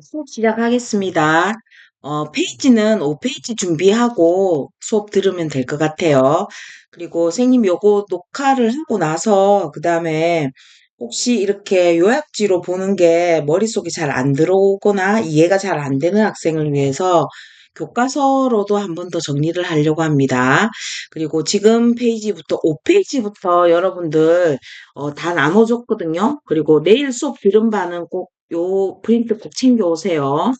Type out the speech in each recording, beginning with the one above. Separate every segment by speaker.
Speaker 1: 수업 시작하겠습니다. 페이지는 5페이지 준비하고 수업 들으면 될 것 같아요. 그리고 선생님 요거 녹화를 하고 나서 그 다음에 혹시 이렇게 요약지로 보는 게 머릿속에 잘 안 들어오거나 이해가 잘 안 되는 학생을 위해서 교과서로도 한 번 더 정리를 하려고 합니다. 그리고 지금 페이지부터 5페이지부터 여러분들 다 나눠줬거든요. 그리고 내일 수업 들은 바는 꼭 요 프린트 꼭 챙겨 오세요.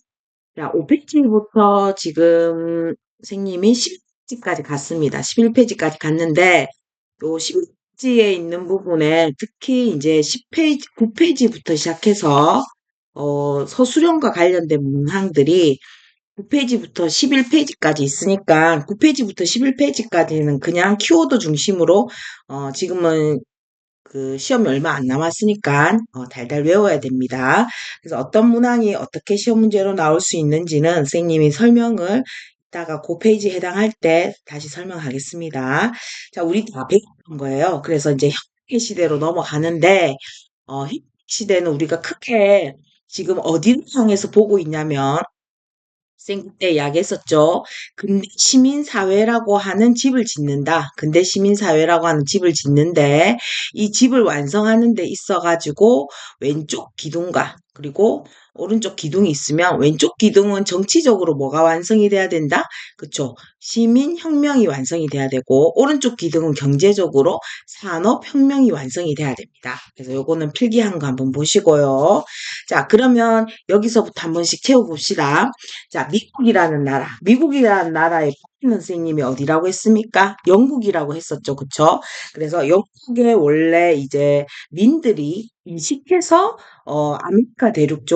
Speaker 1: 자, 5페이지부터 지금 선생님이 11페이지까지 갔습니다. 11페이지까지 갔는데 요 11페이지에 있는 부분에 특히 이제 10페이지, 9페이지부터 시작해서 서술형과 관련된 문항들이 9페이지부터 11페이지까지 있으니까 9페이지부터 11페이지까지는 그냥 키워드 중심으로 지금은 그 시험이 얼마 안 남았으니까 달달 외워야 됩니다. 그래서 어떤 문항이 어떻게 시험 문제로 나올 수 있는지는 선생님이 설명을 이따가 그 페이지 해당할 때 다시 설명하겠습니다. 자, 우리 다 배웠던 거예요. 그래서 이제 현대 시대로 넘어가는데 현대 시대는 우리가 크게 지금 어디를 향해서 보고 있냐면 생 그때 이야기했었죠. 근대 시민사회라고 하는 집을 짓는다. 근대 시민사회라고 하는 집을 짓는데 이 집을 완성하는 데 있어가지고 왼쪽 기둥과 그리고 오른쪽 기둥이 있으면 왼쪽 기둥은 정치적으로 뭐가 완성이 돼야 된다? 그쵸. 시민혁명이 완성이 돼야 되고 오른쪽 기둥은 경제적으로 산업혁명이 완성이 돼야 됩니다. 그래서 요거는 필기한 거 한번 보시고요. 자, 그러면 여기서부터 한 번씩 채워봅시다. 자, 미국이라는 나라의 박희는 선생님이 어디라고 했습니까? 영국이라고 했었죠. 그쵸? 그래서 영국의 원래 이제 민들이 이식해서, 아메리카 대륙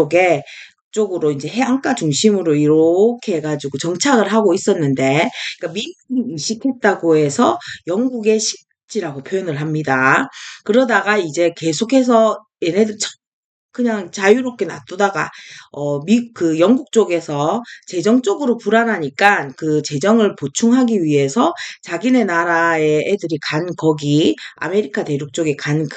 Speaker 1: 쪽으로 이제 해안가 중심으로 이렇게 해가지고 정착을 하고 있었는데, 그러니까 민들이 이식했다고 해서 영국의 식지라고 표현을 합니다. 그러다가 이제 계속해서 얘네들 그냥 자유롭게 놔두다가 그 영국 쪽에서 재정적으로 불안하니까 그 재정을 보충하기 위해서 자기네 나라의 애들이 간 거기 아메리카 대륙 쪽에 간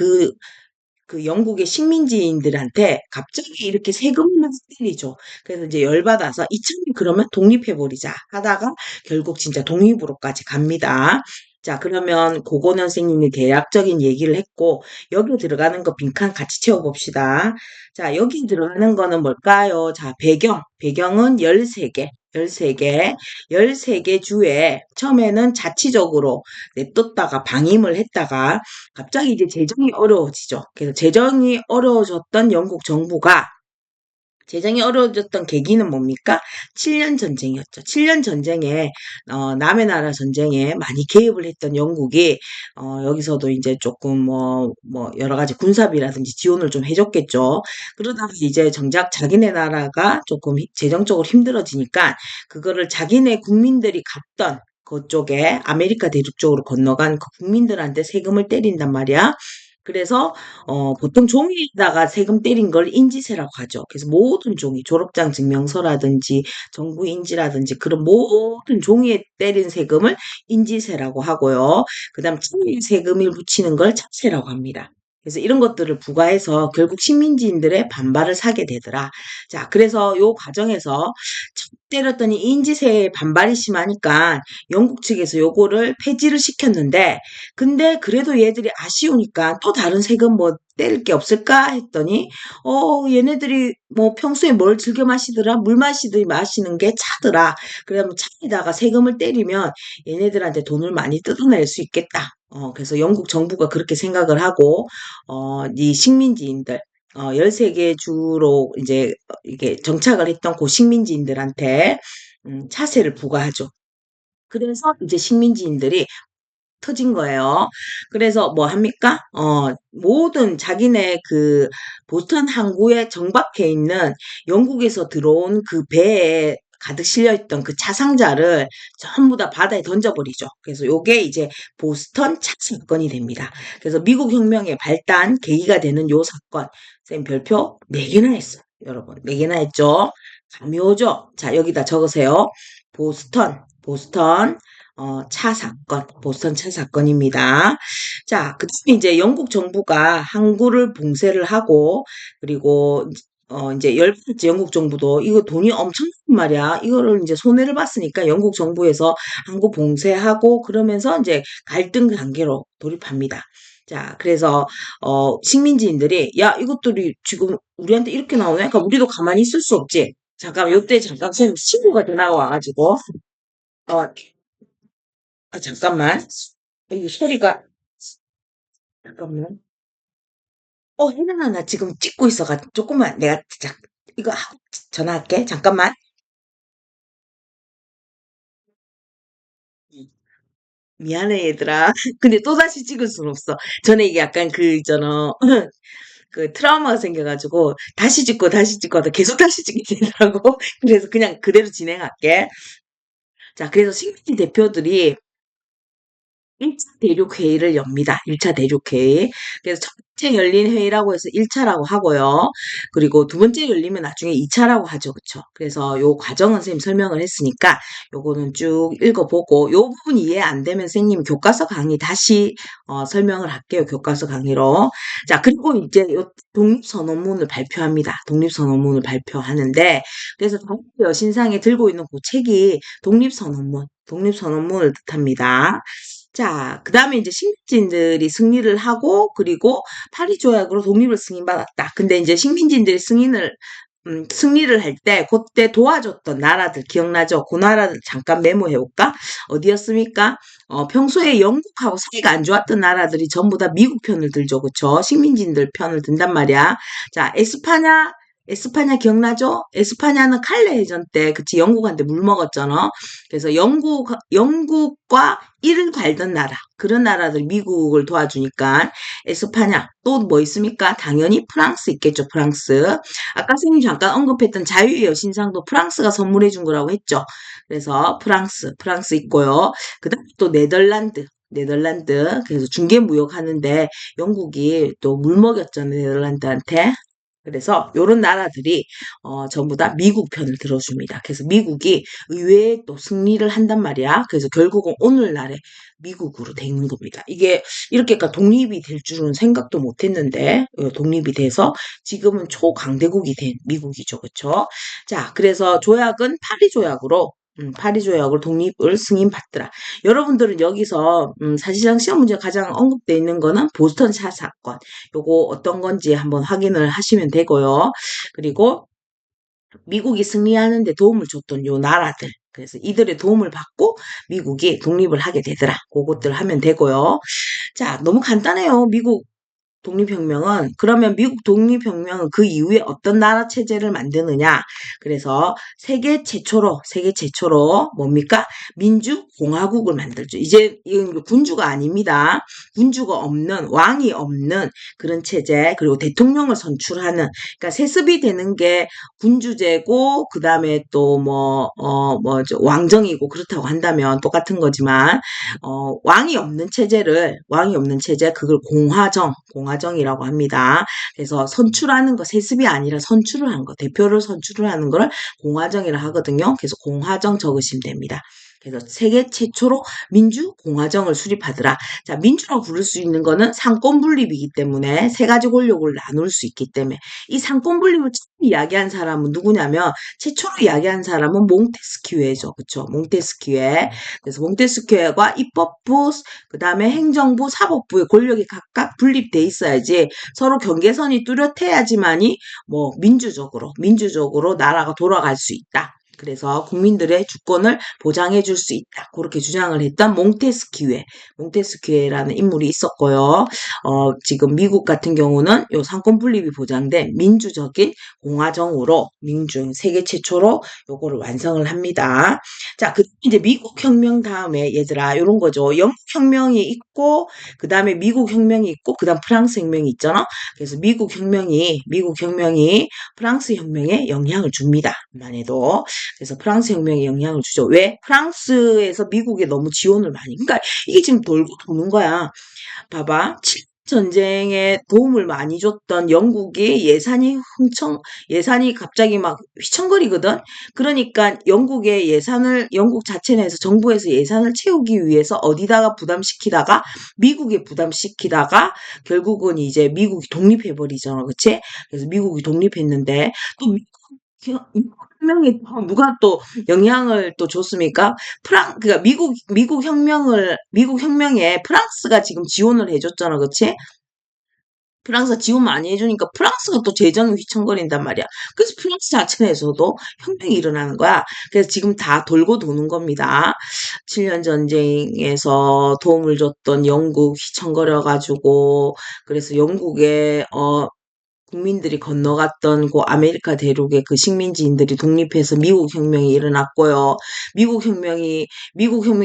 Speaker 1: 그 영국의 식민지인들한테 갑자기 이렇게 세금을 막 때리죠. 그래서 이제 열받아서 이참에 그러면 독립해버리자 하다가 결국 진짜 독립으로까지 갑니다. 자, 그러면 고건현 선생님이 대략적인 얘기를 했고, 여기 들어가는 거 빈칸 같이 채워봅시다. 자, 여기 들어가는 거는 뭘까요? 자, 배경은 13개. 13개, 13개 주에 처음에는 자치적으로 냅뒀다가 방임을 했다가 갑자기 이제 재정이 어려워지죠. 그래서 재정이 어려워졌던 영국 정부가 재정이 어려워졌던 계기는 뭡니까? 7년 전쟁이었죠. 7년 전쟁에 남의 나라 전쟁에 많이 개입을 했던 영국이 여기서도 이제 조금 뭐 여러 가지 군사비라든지 지원을 좀 해줬겠죠. 그러다가 이제 정작 자기네 나라가 조금 재정적으로 힘들어지니까 그거를 자기네 국민들이 갔던 그쪽에 아메리카 대륙 쪽으로 건너간 그 국민들한테 세금을 때린단 말이야. 그래서 보통 종이에다가 세금 때린 걸 인지세라고 하죠. 그래서 모든 종이, 졸업장 증명서라든지 정부 인지라든지 그런 모든 종이에 때린 세금을 인지세라고 하고요. 그다음 차에 세금을 붙이는 걸 차세라고 합니다. 그래서 이런 것들을 부과해서 결국 식민지인들의 반발을 사게 되더라. 자, 그래서 요 과정에서 때렸더니 인지세에 반발이 심하니까 영국 측에서 요거를 폐지를 시켰는데 근데 그래도 얘들이 아쉬우니까 또 다른 세금 뭐 뗄 게 없을까 했더니 얘네들이 뭐 평소에 뭘 즐겨 마시더라 물 마시듯이 마시는 게 차더라. 그러면 차에다가 세금을 때리면 얘네들한테 돈을 많이 뜯어낼 수 있겠다. 그래서 영국 정부가 그렇게 생각을 하고 이 식민지인들 13개 주로 이제 이게 정착을 했던 그 식민지인들한테 차세를 부과하죠. 그래서 이제 식민지인들이 터진 거예요. 그래서 뭐 합니까? 모든 자기네 그 보스턴 항구에 정박해 있는 영국에서 들어온 그 배에 가득 실려 있던 그 차 상자를 전부 다 바다에 던져버리죠. 그래서 요게 이제 보스턴 차 사건이 됩니다. 그래서 미국 혁명의 발단 계기가 되는 요 사건, 쌤 별표 4개나 했어요. 여러분, 4개나 했죠? 감이 오죠? 자, 여기다 적으세요. 보스턴, 차 사건, 보스턴 차 사건입니다. 자, 그다음에 이제 영국 정부가 항구를 봉쇄를 하고, 그리고, 이제 열 번째 영국 정부도 이거 돈이 엄청난 말이야. 이거를 이제 손해를 봤으니까 영국 정부에서 항구 봉쇄하고 그러면서 이제 갈등 단계로 돌입합니다. 자, 그래서, 식민지인들이, 야, 이것들이 지금 우리한테 이렇게 나오네? 그러니까 우리도 가만히 있을 수 없지. 잠깐, 요때 잠깐, 선생님 친구가 전화가 와가지고, 어, 잠깐만. 이 소리가, 잠깐만. 혜란아, 나 지금 찍고 있어가지고, 조금만, 내가, 자, 이거 하고 전화할게. 잠깐만. 미안해, 얘들아. 근데 또다시 찍을 순 없어. 전에 이게 약간 그, 있잖아. 그 트라우마가 생겨가지고, 다시 찍고 하다 계속 다시 찍게 되더라고. 그래서 그냥 그대로 진행할게. 자, 그래서 식민지 대표들이 1차 대륙 회의를 엽니다. 1차 대륙 회의. 그래서 첫 번째 열린 회의라고 해서 1차라고 하고요. 그리고 두 번째 열리면 나중에 2차라고 하죠. 그쵸? 그래서 요 과정은 선생님 설명을 했으니까 요거는 쭉 읽어보고 요 부분 이해 안 되면 선생님 교과서 강의 다시 설명을 할게요. 교과서 강의로. 자, 그리고 이제 요 독립선언문을 발표합니다. 독립선언문을 발표하는데 그래서 여신상에 들고 있는 그 책이 독립선언문을 뜻합니다. 자, 그 다음에 이제 식민지인들이 승리를 하고, 그리고 파리 조약으로 독립을 승인받았다. 근데 이제 식민지인들이 승리를 할 때, 그때 도와줬던 나라들 기억나죠? 그 나라들 잠깐 메모해볼까? 어디였습니까? 평소에 영국하고 사이가 안 좋았던 나라들이 전부 다 미국 편을 들죠. 그쵸? 식민지인들 편을 든단 말이야. 자, 에스파냐 기억나죠? 에스파냐는 칼레 해전 때, 그치, 영국한테 물 먹었잖아. 그래서 영국과 이를 갈던 나라, 그런 나라들 미국을 도와주니까, 에스파냐, 또 뭐 있습니까? 당연히 프랑스 있겠죠, 프랑스. 아까 선생님 잠깐 언급했던 자유의 여신상도 프랑스가 선물해 준 거라고 했죠. 그래서 프랑스 있고요. 그 다음에 또 네덜란드. 그래서 중개무역 하는데 영국이 또 물 먹였잖아요, 네덜란드한테. 그래서 요런 나라들이 전부 다 미국 편을 들어줍니다. 그래서 미국이 의외에 또 승리를 한단 말이야. 그래서 결국은 오늘날에 미국으로 되는 겁니다. 이게 이렇게까지 독립이 될 줄은 생각도 못 했는데 독립이 돼서 지금은 초강대국이 된 미국이죠. 그쵸? 자, 그래서 조약은 파리 조약으로 독립을 승인받더라. 여러분들은 여기서 사실상 시험 문제 가장 언급되어 있는 거는 보스턴 차 사건. 요거 어떤 건지 한번 확인을 하시면 되고요. 그리고 미국이 승리하는 데 도움을 줬던 요 나라들. 그래서 이들의 도움을 받고 미국이 독립을 하게 되더라. 그것들 하면 되고요. 자, 너무 간단해요. 미국 독립혁명은 그러면 미국 독립혁명은 그 이후에 어떤 나라 체제를 만드느냐? 그래서 세계 최초로 뭡니까? 민주공화국을 만들죠. 이제 이건 군주가 아닙니다. 군주가 없는 왕이 없는 그런 체제 그리고 대통령을 선출하는 그러니까 세습이 되는 게 군주제고 그다음에 또 왕정이고 그렇다고 한다면 똑같은 거지만 왕이 없는 체제 그걸 공화정이라고 합니다. 그래서 선출하는 거 세습이 아니라 선출을 한 거, 대표를 선출을 하는 걸 공화정이라 하거든요. 그래서 공화정 적으시면 됩니다. 그래서 세계 최초로 민주공화정을 수립하더라. 자, 민주라고 부를 수 있는 거는 상권 분립이기 때문에 세 가지 권력을 나눌 수 있기 때문에 이 상권 분립을 처음 이야기한 사람은 누구냐면 최초로 이야기한 사람은 몽테스키웨죠. 그쵸? 몽테스키웨. 그래서 몽테스키웨가 입법부, 그 다음에 행정부, 사법부의 권력이 각각 분립돼 있어야지 서로 경계선이 뚜렷해야지만이 민주적으로 나라가 돌아갈 수 있다. 그래서 국민들의 주권을 보장해 줄 수 있다. 그렇게 주장을 했던 몽테스키에라는 인물이 있었고요. 지금 미국 같은 경우는 요 상권 분립이 보장된 민주적인 공화정으로 세계 최초로 요거를 완성을 합니다. 자, 이제 미국 혁명 다음에 얘들아 요런 거죠. 영국 혁명이 있고 그다음에 미국 혁명이 있고 그다음 프랑스 혁명이 있잖아. 그래서 미국 혁명이 프랑스 혁명에 영향을 줍니다. 만 해도. 그래서 프랑스 혁명에 영향을 주죠. 왜? 프랑스에서 미국에 너무 지원을 많이. 그러니까 이게 지금 돌고 도는 거야. 봐봐. 전쟁에 도움을 많이 줬던 영국이 예산이 갑자기 막 휘청거리거든? 그러니까 영국 자체 내에서 정부에서 예산을 채우기 위해서 어디다가 부담시키다가 미국에 부담시키다가 결국은 이제 미국이 독립해버리잖아. 그치? 그래서 미국이 독립했는데 또 미국 혁명에 또 누가 또 영향을 또 줬습니까? 그러니까 미국 혁명에 프랑스가 지금 지원을 해줬잖아, 그치? 프랑스가 지원 많이 해주니까 프랑스가 또 재정이 휘청거린단 말이야. 그래서 프랑스 자체 내에서도 혁명이 일어나는 거야. 그래서 지금 다 돌고 도는 겁니다. 7년 전쟁에서 도움을 줬던 영국 휘청거려가지고, 그래서 영국의, 국민들이 건너갔던 그 아메리카 대륙의 그 식민지인들이 독립해서 미국 혁명이 일어났고요. 미국 혁명이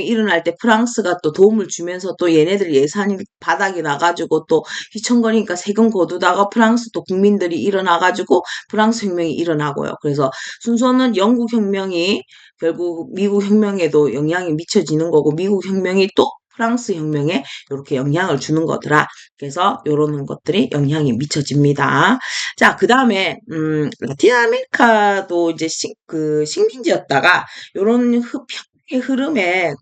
Speaker 1: 일어날 때 프랑스가 또 도움을 주면서 또 얘네들 예산이 바닥이 나가지고 또 휘청거리니까 세금 거두다가 프랑스 또 국민들이 일어나가지고 프랑스 혁명이 일어나고요. 그래서 순서는 영국 혁명이 결국 미국 혁명에도 영향이 미쳐지는 거고 미국 혁명이 또 프랑스 혁명에 이렇게 영향을 주는 거더라. 그래서 요런 것들이 영향이 미쳐집니다. 자, 라틴 아메리카도 이제 식민지였다가 요런 평의 흐름에,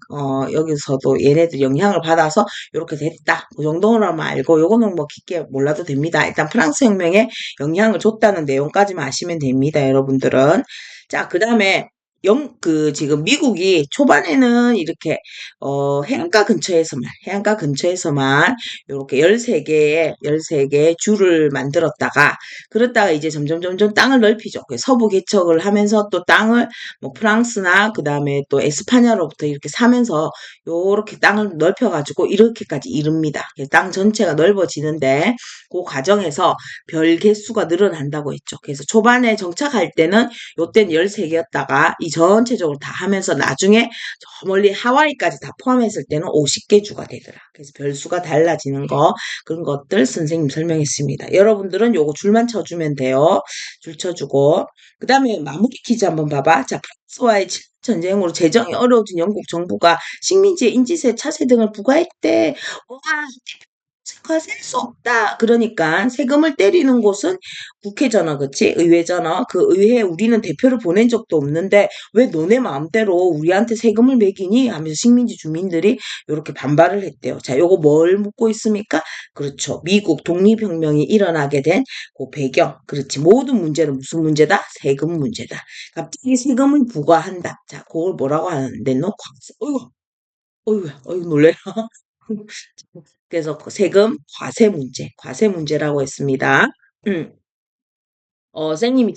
Speaker 1: 여기서도 얘네들 영향을 받아서 요렇게 됐다. 그 정도로만 알고, 요거는 뭐 깊게 몰라도 됩니다. 일단 프랑스 혁명에 영향을 줬다는 내용까지만 아시면 됩니다, 여러분들은. 자, 그 다음에 지금 미국이 초반에는 이렇게, 해안가 근처에서만 요렇게 13개의 주를 만들었다가, 그러다가 이제 점점 땅을 넓히죠. 서부 개척을 하면서 또 땅을, 뭐, 프랑스나, 그 다음에 또 에스파냐로부터 이렇게 사면서, 요렇게 땅을 넓혀가지고, 이렇게까지 이릅니다. 땅 전체가 넓어지는데, 그 과정에서 별 개수가 늘어난다고 했죠. 그래서 초반에 정착할 때는, 요때는 13개였다가, 이 전체적으로 다 하면서 나중에 저 멀리 하와이까지 다 포함했을 때는 50개 주가 되더라. 그래서 별수가 달라지는 거, 그런 것들 선생님 설명했습니다. 여러분들은 요거 줄만 쳐주면 돼요. 줄 쳐주고. 그 다음에 마무리 퀴즈 한번 봐봐. 자, 프랑스와의 전쟁으로 재정이 어려워진 영국 정부가 식민지에 인지세, 차세 등을 부과했대. 와, 과세할 수 없다. 그러니까 세금을 때리는 곳은 국회잖아, 그치? 의회잖아. 그 의회에 우리는 대표를 보낸 적도 없는데 왜 너네 마음대로 우리한테 세금을 매기니? 하면서 식민지 주민들이 이렇게 반발을 했대요. 자, 요거 뭘 묻고 있습니까? 그렇죠. 미국 독립혁명이 일어나게 된 그 배경. 그렇지. 모든 문제는 무슨 문제다? 세금 문제다. 갑자기 세금을 부과한다. 자, 그걸 뭐라고 하는데, 너 과세. 어이구, 놀래라. 그래서 그 세금 과세 문제라고 했습니다. 음. 선생님이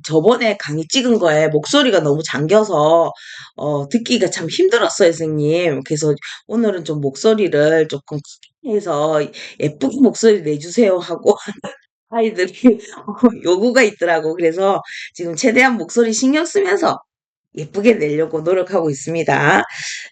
Speaker 1: 저번에 강의 찍은 거에 목소리가 너무 잠겨서, 듣기가 참 힘들었어요, 선생님. 그래서 오늘은 좀 목소리를 조금 크게 해서 예쁘게 목소리 내주세요 하고 아이들이 요구가 있더라고. 그래서 지금 최대한 목소리 신경 쓰면서 예쁘게 내려고 노력하고 있습니다.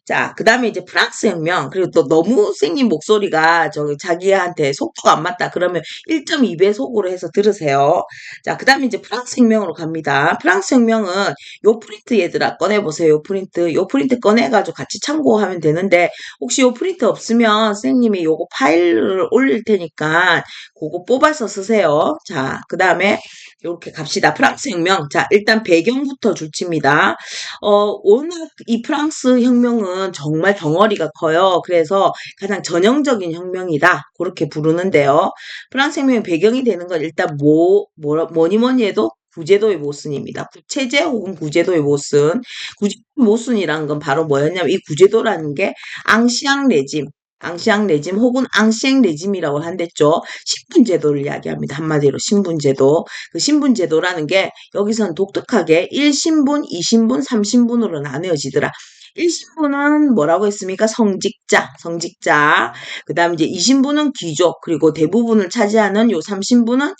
Speaker 1: 자, 그 다음에 이제 프랑스 혁명. 그리고 또 너무 생긴 목소리가 자기한테 속도가 안 맞다. 그러면 1.2배속으로 해서 들으세요. 자, 그 다음에 이제 프랑스 혁명으로 갑니다. 프랑스 혁명은 요 프린트 얘들아 꺼내보세요. 요 프린트 꺼내가지고 같이 참고하면 되는데 혹시 요 프린트 없으면 선생님이 요거 파일을 올릴 테니까 그거 뽑아서 쓰세요. 자, 그 다음에 이렇게 갑시다. 프랑스 혁명. 자, 일단 배경부터 줄칩니다. 워낙 이 프랑스 혁명은 정말 덩어리가 커요. 그래서 가장 전형적인 혁명이다. 그렇게 부르는데요. 프랑스 혁명의 배경이 되는 건 일단 뭐니 뭐니 해도 구제도의 모순입니다. 구체제 혹은 구제도의 모순. 구제도의 모순이란 건 바로 뭐였냐면 이 구제도라는 게 앙시앙 레짐. 앙시앙 레짐 혹은 앙시앙 레짐이라고 한댔죠. 신분제도를 이야기합니다. 한마디로 신분제도. 그 신분제도라는 게 여기선 독특하게 1신분, 2신분, 3신분으로 나누어지더라. 1신분은 뭐라고 했습니까? 성직자, 성직자. 그 다음 이제 2신분은 귀족, 그리고 대부분을 차지하는 요 3신분은,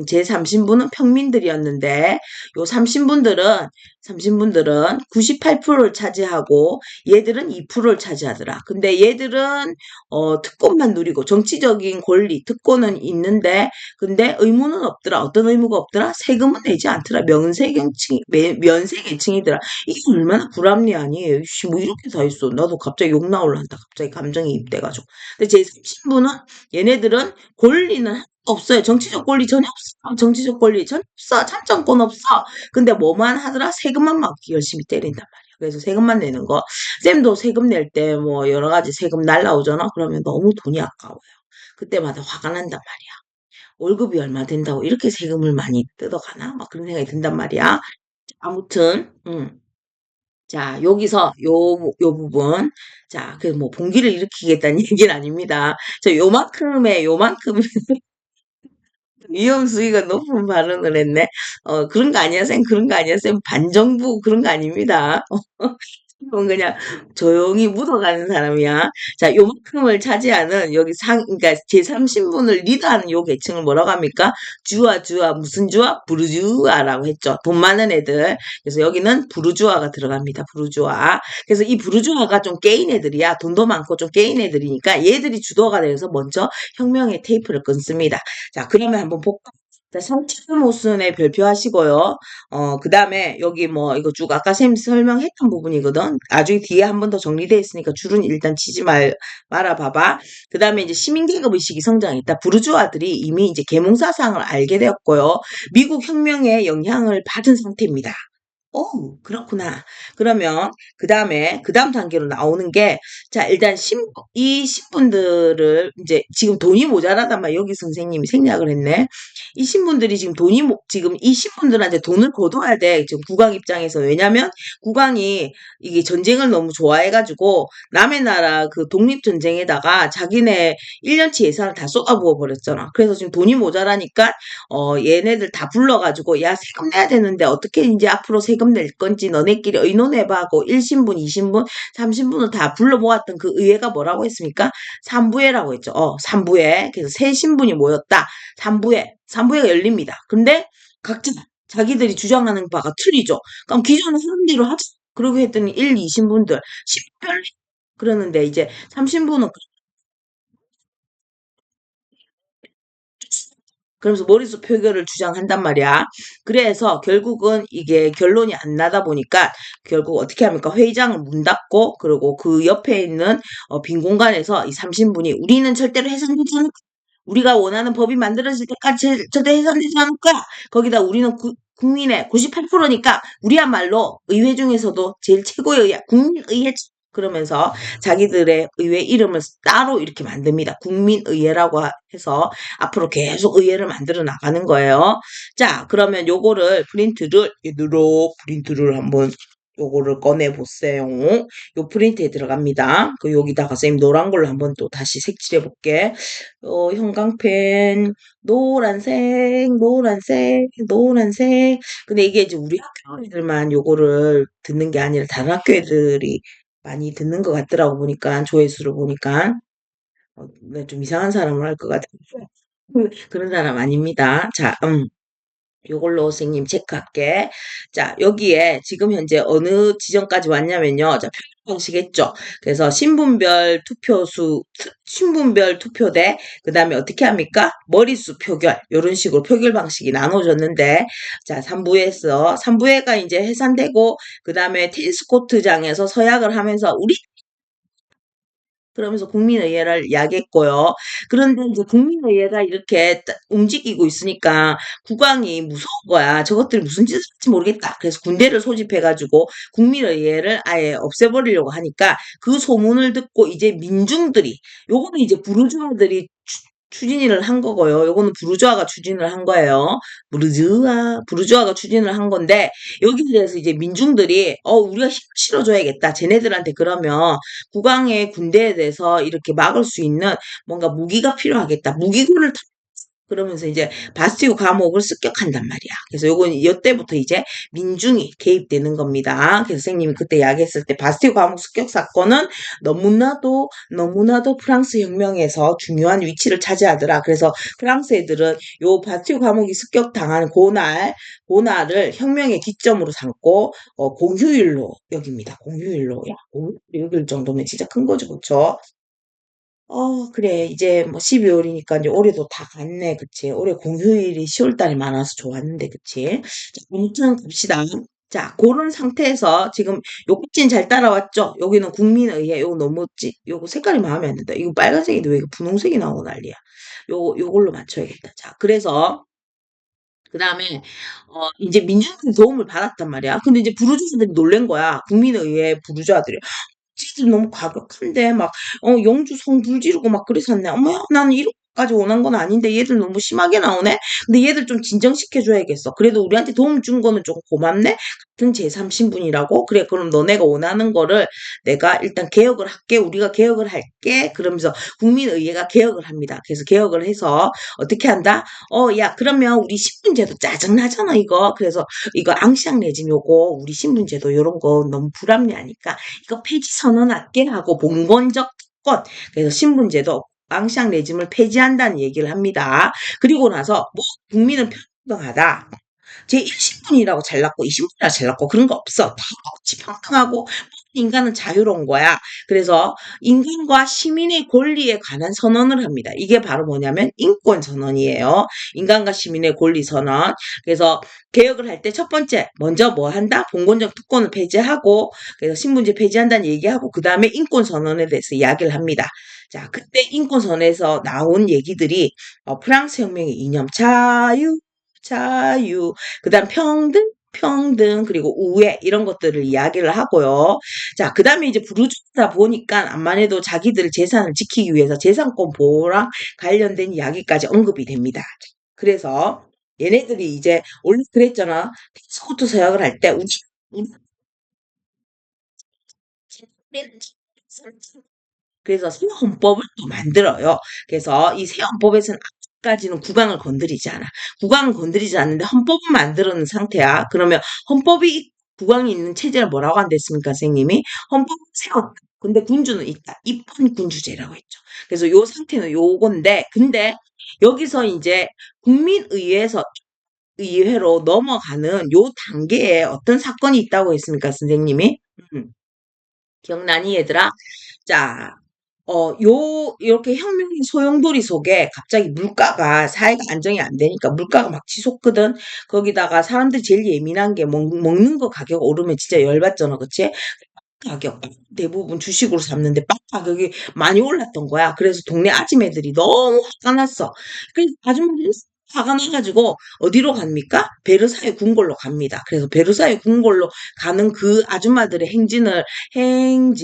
Speaker 1: 제3신분은 평민들이었는데, 요 3신분들은 98%를 차지하고, 얘들은 2%를 차지하더라. 근데 얘들은 특권만 누리고 정치적인 권리, 특권은 있는데 근데 의무는 없더라. 어떤 의무가 없더라? 세금은 내지 않더라. 면세계층이더라. 이게 얼마나 불합리하니? 씨, 뭐 이렇게 다 있어. 나도 갑자기 욕 나올란다. 갑자기 감정이 입돼가지고. 근데 제3신분은 얘네들은 권리는 하나도 없어요. 정치적 권리 전혀 없어. 정치적 권리 전혀 없어. 참정권 없어. 근데 뭐만 하더라? 세금만 막 열심히 때린단 말이야. 그래서 세금만 내는 거. 쌤도 세금 낼 때 뭐 여러 가지 세금 날라오잖아. 그러면 너무 돈이 아까워요. 그때마다 화가 난단 말이야. 월급이 얼마 된다고 이렇게 세금을 많이 뜯어가나? 막 그런 생각이 든단 말이야. 아무튼, 자, 여기서 요 부분. 자, 그 뭐 봉기를 일으키겠다는 얘기는 아닙니다. 요만큼 위험 수위가 높은 발언을 했네. 그런 거 아니야, 쌤? 그런 거 아니야, 쌤? 반정부 그런 거 아닙니다. 그건 그냥 조용히 묻어가는 사람이야. 자, 요만큼을 차지하는 여기 그러니까 제3신분을 리드하는 요 계층을 뭐라고 합니까? 주아, 무슨 주아? 부르주아라고 했죠. 돈 많은 애들. 그래서 여기는 부르주아가 들어갑니다. 부르주아. 그래서 이 부르주아가 좀 깨인 애들이야. 돈도 많고 좀 깨인 애들이니까 얘들이 주도가 돼서 먼저 혁명의 테이프를 끊습니다. 자, 그러면 한번 볼까? 자, 상치모순의 별표하시고요. 그 다음에 여기 뭐 이거 쭉 아까 쌤 설명했던 부분이거든. 나중에 뒤에 한 번 더 정리되어 있으니까 줄은 일단 치지 말아 봐봐. 그 다음에 이제 시민계급 의식이 성장했다. 부르주아들이 이미 이제 계몽사상을 알게 되었고요. 미국 혁명의 영향을 받은 상태입니다. 오, 그렇구나. 그러면 그 다음 단계로 나오는 게, 자, 일단 이 신분들을 이제 지금 돈이 모자라단 말 여기 선생님이 생략을 했네. 이 신분들이 지금 지금 이 신분들한테 돈을 거둬야 돼. 지금 국왕 입장에서. 왜냐면 국왕이 이게 전쟁을 너무 좋아해가지고 남의 나라 그 독립전쟁에다가 자기네 1년치 예산을 다 쏟아부어 버렸잖아. 그래서 지금 돈이 모자라니까 얘네들 다 불러가지고, 야, 세금 내야 되는데, 어떻게 이제 앞으로 세금 낼 건지 너네끼리 의논해봐 하고, 1신분, 2신분, 3신분을 다 불러 모았던 그 의회가 뭐라고 했습니까? 삼부회라고 했죠. 삼부회. 그래서 세 신분이 모였다. 삼부회가 열립니다. 근데, 각자 자기들이 주장하는 바가 틀리죠. 그럼 기존에 하던 대로 하자. 그러고 했더니 1, 2신분들, 십별리 그러는데 이제 3신분은 그러면서 머릿속 표결을 주장한단 말이야. 그래서 결국은 이게 결론이 안 나다 보니까 결국 어떻게 합니까? 회의장을 문 닫고 그리고 그 옆에 있는 빈 공간에서 이 삼신분이 우리는 절대로 해산되지 않을 거야. 우리가 원하는 법이 만들어질 때까지 절대 해산되지 않을 거야. 거기다 우리는 국민의 98%니까 우리야말로 의회 중에서도 제일 최고의 의회, 국민의회 그러면서 자기들의 의회 이름을 따로 이렇게 만듭니다. 국민의회라고 해서 앞으로 계속 의회를 만들어 나가는 거예요. 자, 그러면 얘들아, 프린트를 한번 요거를 꺼내 보세요. 요 프린트에 들어갑니다. 그 여기다가 선생님 노란 걸로 한번 또 다시 색칠해 볼게. 형광펜 노란색. 근데 이게 이제 우리 학교 애들만 요거를 듣는 게 아니라 다른 학교 애들이 많이 듣는 것 같더라고 보니까 조회수를 보니까 좀 이상한 사람을 할 것 같아. 그런 사람 아닙니다. 자, 요걸로 선생님 체크할게. 자, 여기에 지금 현재 어느 지점까지 왔냐면요. 자, 표결 방식 했죠. 그래서 신분별 투표대, 그 다음에 어떻게 합니까? 머릿수 표결. 요런 식으로 표결 방식이 나눠졌는데, 자, 3부에가 이제 해산되고, 그 다음에 테니스 코트장에서 서약을 하면서 그러면서 국민의회를 야기했고요. 그런데 이제 국민의회가 이렇게 움직이고 있으니까 국왕이 무서운 거야. 저것들이 무슨 짓을 할지 모르겠다. 그래서 군대를 소집해가지고 국민의회를 아예 없애버리려고 하니까 그 소문을 듣고 이제 민중들이, 요거는 이제 부르주아들이 추진을 한 거고요. 요거는 부르주아가 추진을 한 거예요. 부르주아가 추진을 한 건데, 여기에 대해서 이제 민중들이, 우리가 힘을 실어줘야겠다. 쟤네들한테 그러면 국왕의 군대에 대해서 이렇게 막을 수 있는 뭔가 무기가 필요하겠다. 무기고를 그러면서 이제 바스티유 감옥을 습격한단 말이야. 그래서 요건 이때부터 이제 민중이 개입되는 겁니다. 그래서 선생님이 그때 이야기했을 때 바스티유 감옥 습격 사건은 너무나도 프랑스 혁명에서 중요한 위치를 차지하더라. 그래서 프랑스 애들은 요 바스티유 감옥이 습격당한 그날을 혁명의 기점으로 삼고 공휴일로 여깁니다. 공휴일로. 야, 공휴일로 여길 정도면 진짜 큰 거죠. 그쵸? 그래. 이제 뭐 12월이니까 이제 올해도 다 갔네. 그치? 올해 공휴일이 10월 달에 많아서 좋았는데, 그치? 자, 아무튼 갑시다. 자, 그런 상태에서 지금 요 끝진 잘 따라왔죠? 여기는 국민의회, 요거 너무 요거 색깔이 마음에 안 든다. 이거 빨간색인데 왜 이거 분홍색이 나오고 난리야. 요걸로 맞춰야겠다. 자, 그래서, 그 다음에, 이제 민주당의 도움을 받았단 말이야. 근데 이제 부르주아들이 놀란 거야. 국민의회 부르주아들이. 찌들 너무 과격한데 막 영주 성불 지르고 막 그랬었네. 어머야 나는 이렇게까지 원한 건 아닌데 얘들 너무 심하게 나오네. 근데 얘들 좀 진정시켜줘야겠어. 그래도 우리한테 도움 준 거는 좀 고맙네. 같은 제3신분이라고. 그래 그럼 너네가 원하는 거를 내가 일단 개혁을 할게. 우리가 개혁을 할게. 그러면서 국민의회가 개혁을 합니다. 그래서 개혁을 해서 어떻게 한다? 야 그러면 우리 신분제도 짜증나잖아 이거. 그래서 이거 앙시앙 레짐 요거 우리 신분제도 요런 거 너무 불합리하니까 이거 폐지 선언할게 하고 봉건적 특권 그래서 신분제도 앙샹 레짐을 폐지한다는 얘기를 합니다. 그리고 나서 뭐 국민은 평등하다. 제1신분이라고 잘났고 2신분이라고 잘났고 그런 거 없어. 다 같이 평등하고 인간은 자유로운 거야. 그래서 인간과 시민의 권리에 관한 선언을 합니다. 이게 바로 뭐냐면 인권 선언이에요. 인간과 시민의 권리 선언. 그래서 개혁을 할 때 첫 번째 먼저 뭐 한다? 봉건적 특권을 폐지하고 그래서 신분제 폐지한다는 얘기하고 그 다음에 인권 선언에 대해서 이야기를 합니다. 자, 그때 인권 선언에서 나온 얘기들이 프랑스 혁명의 이념 자유, 그다음 평등, 그리고 우애, 이런 것들을 이야기를 하고요. 자, 그 다음에 이제 부르주아다 보니까 암만 해도 자기들 재산을 지키기 위해서 재산권 보호랑 관련된 이야기까지 언급이 됩니다. 그래서 얘네들이 이제 원래 그랬잖아. 스코트 서약을 할 때 우리 그래서 새 헌법을 또 만들어요. 그래서 이 새 헌법에서는 아직까지는 국왕을 건드리지 않아. 국왕은 건드리지 않는데 헌법은 만들어놓은 상태야. 그러면 헌법이 국왕이 있는 체제를 뭐라고 한댔습니까, 선생님이? 헌법을 세웠다. 근데 군주는 있다. 입헌군주제라고 했죠. 그래서 요 상태는 요건데, 근데 여기서 이제 국민의회에서 의회로 넘어가는 요 단계에 어떤 사건이 있다고 했습니까, 선생님이? 기억나니, 얘들아? 자, 이렇게 혁명의 소용돌이 속에 갑자기 물가가, 사회가 안정이 안 되니까 물가가 막 치솟거든. 거기다가 사람들이 제일 예민한 게 먹는 거 가격 오르면 진짜 열받잖아, 그치? 가격, 대부분 주식으로 샀는데 빵 가격이 많이 올랐던 거야. 그래서 동네 아줌매들이 너무 화가 났어. 그래서 아줌마들이 화가 나가지고 어디로 갑니까? 베르사유 궁궐로 갑니다. 그래서 베르사유 궁궐로 가는 그 아줌마들의 행진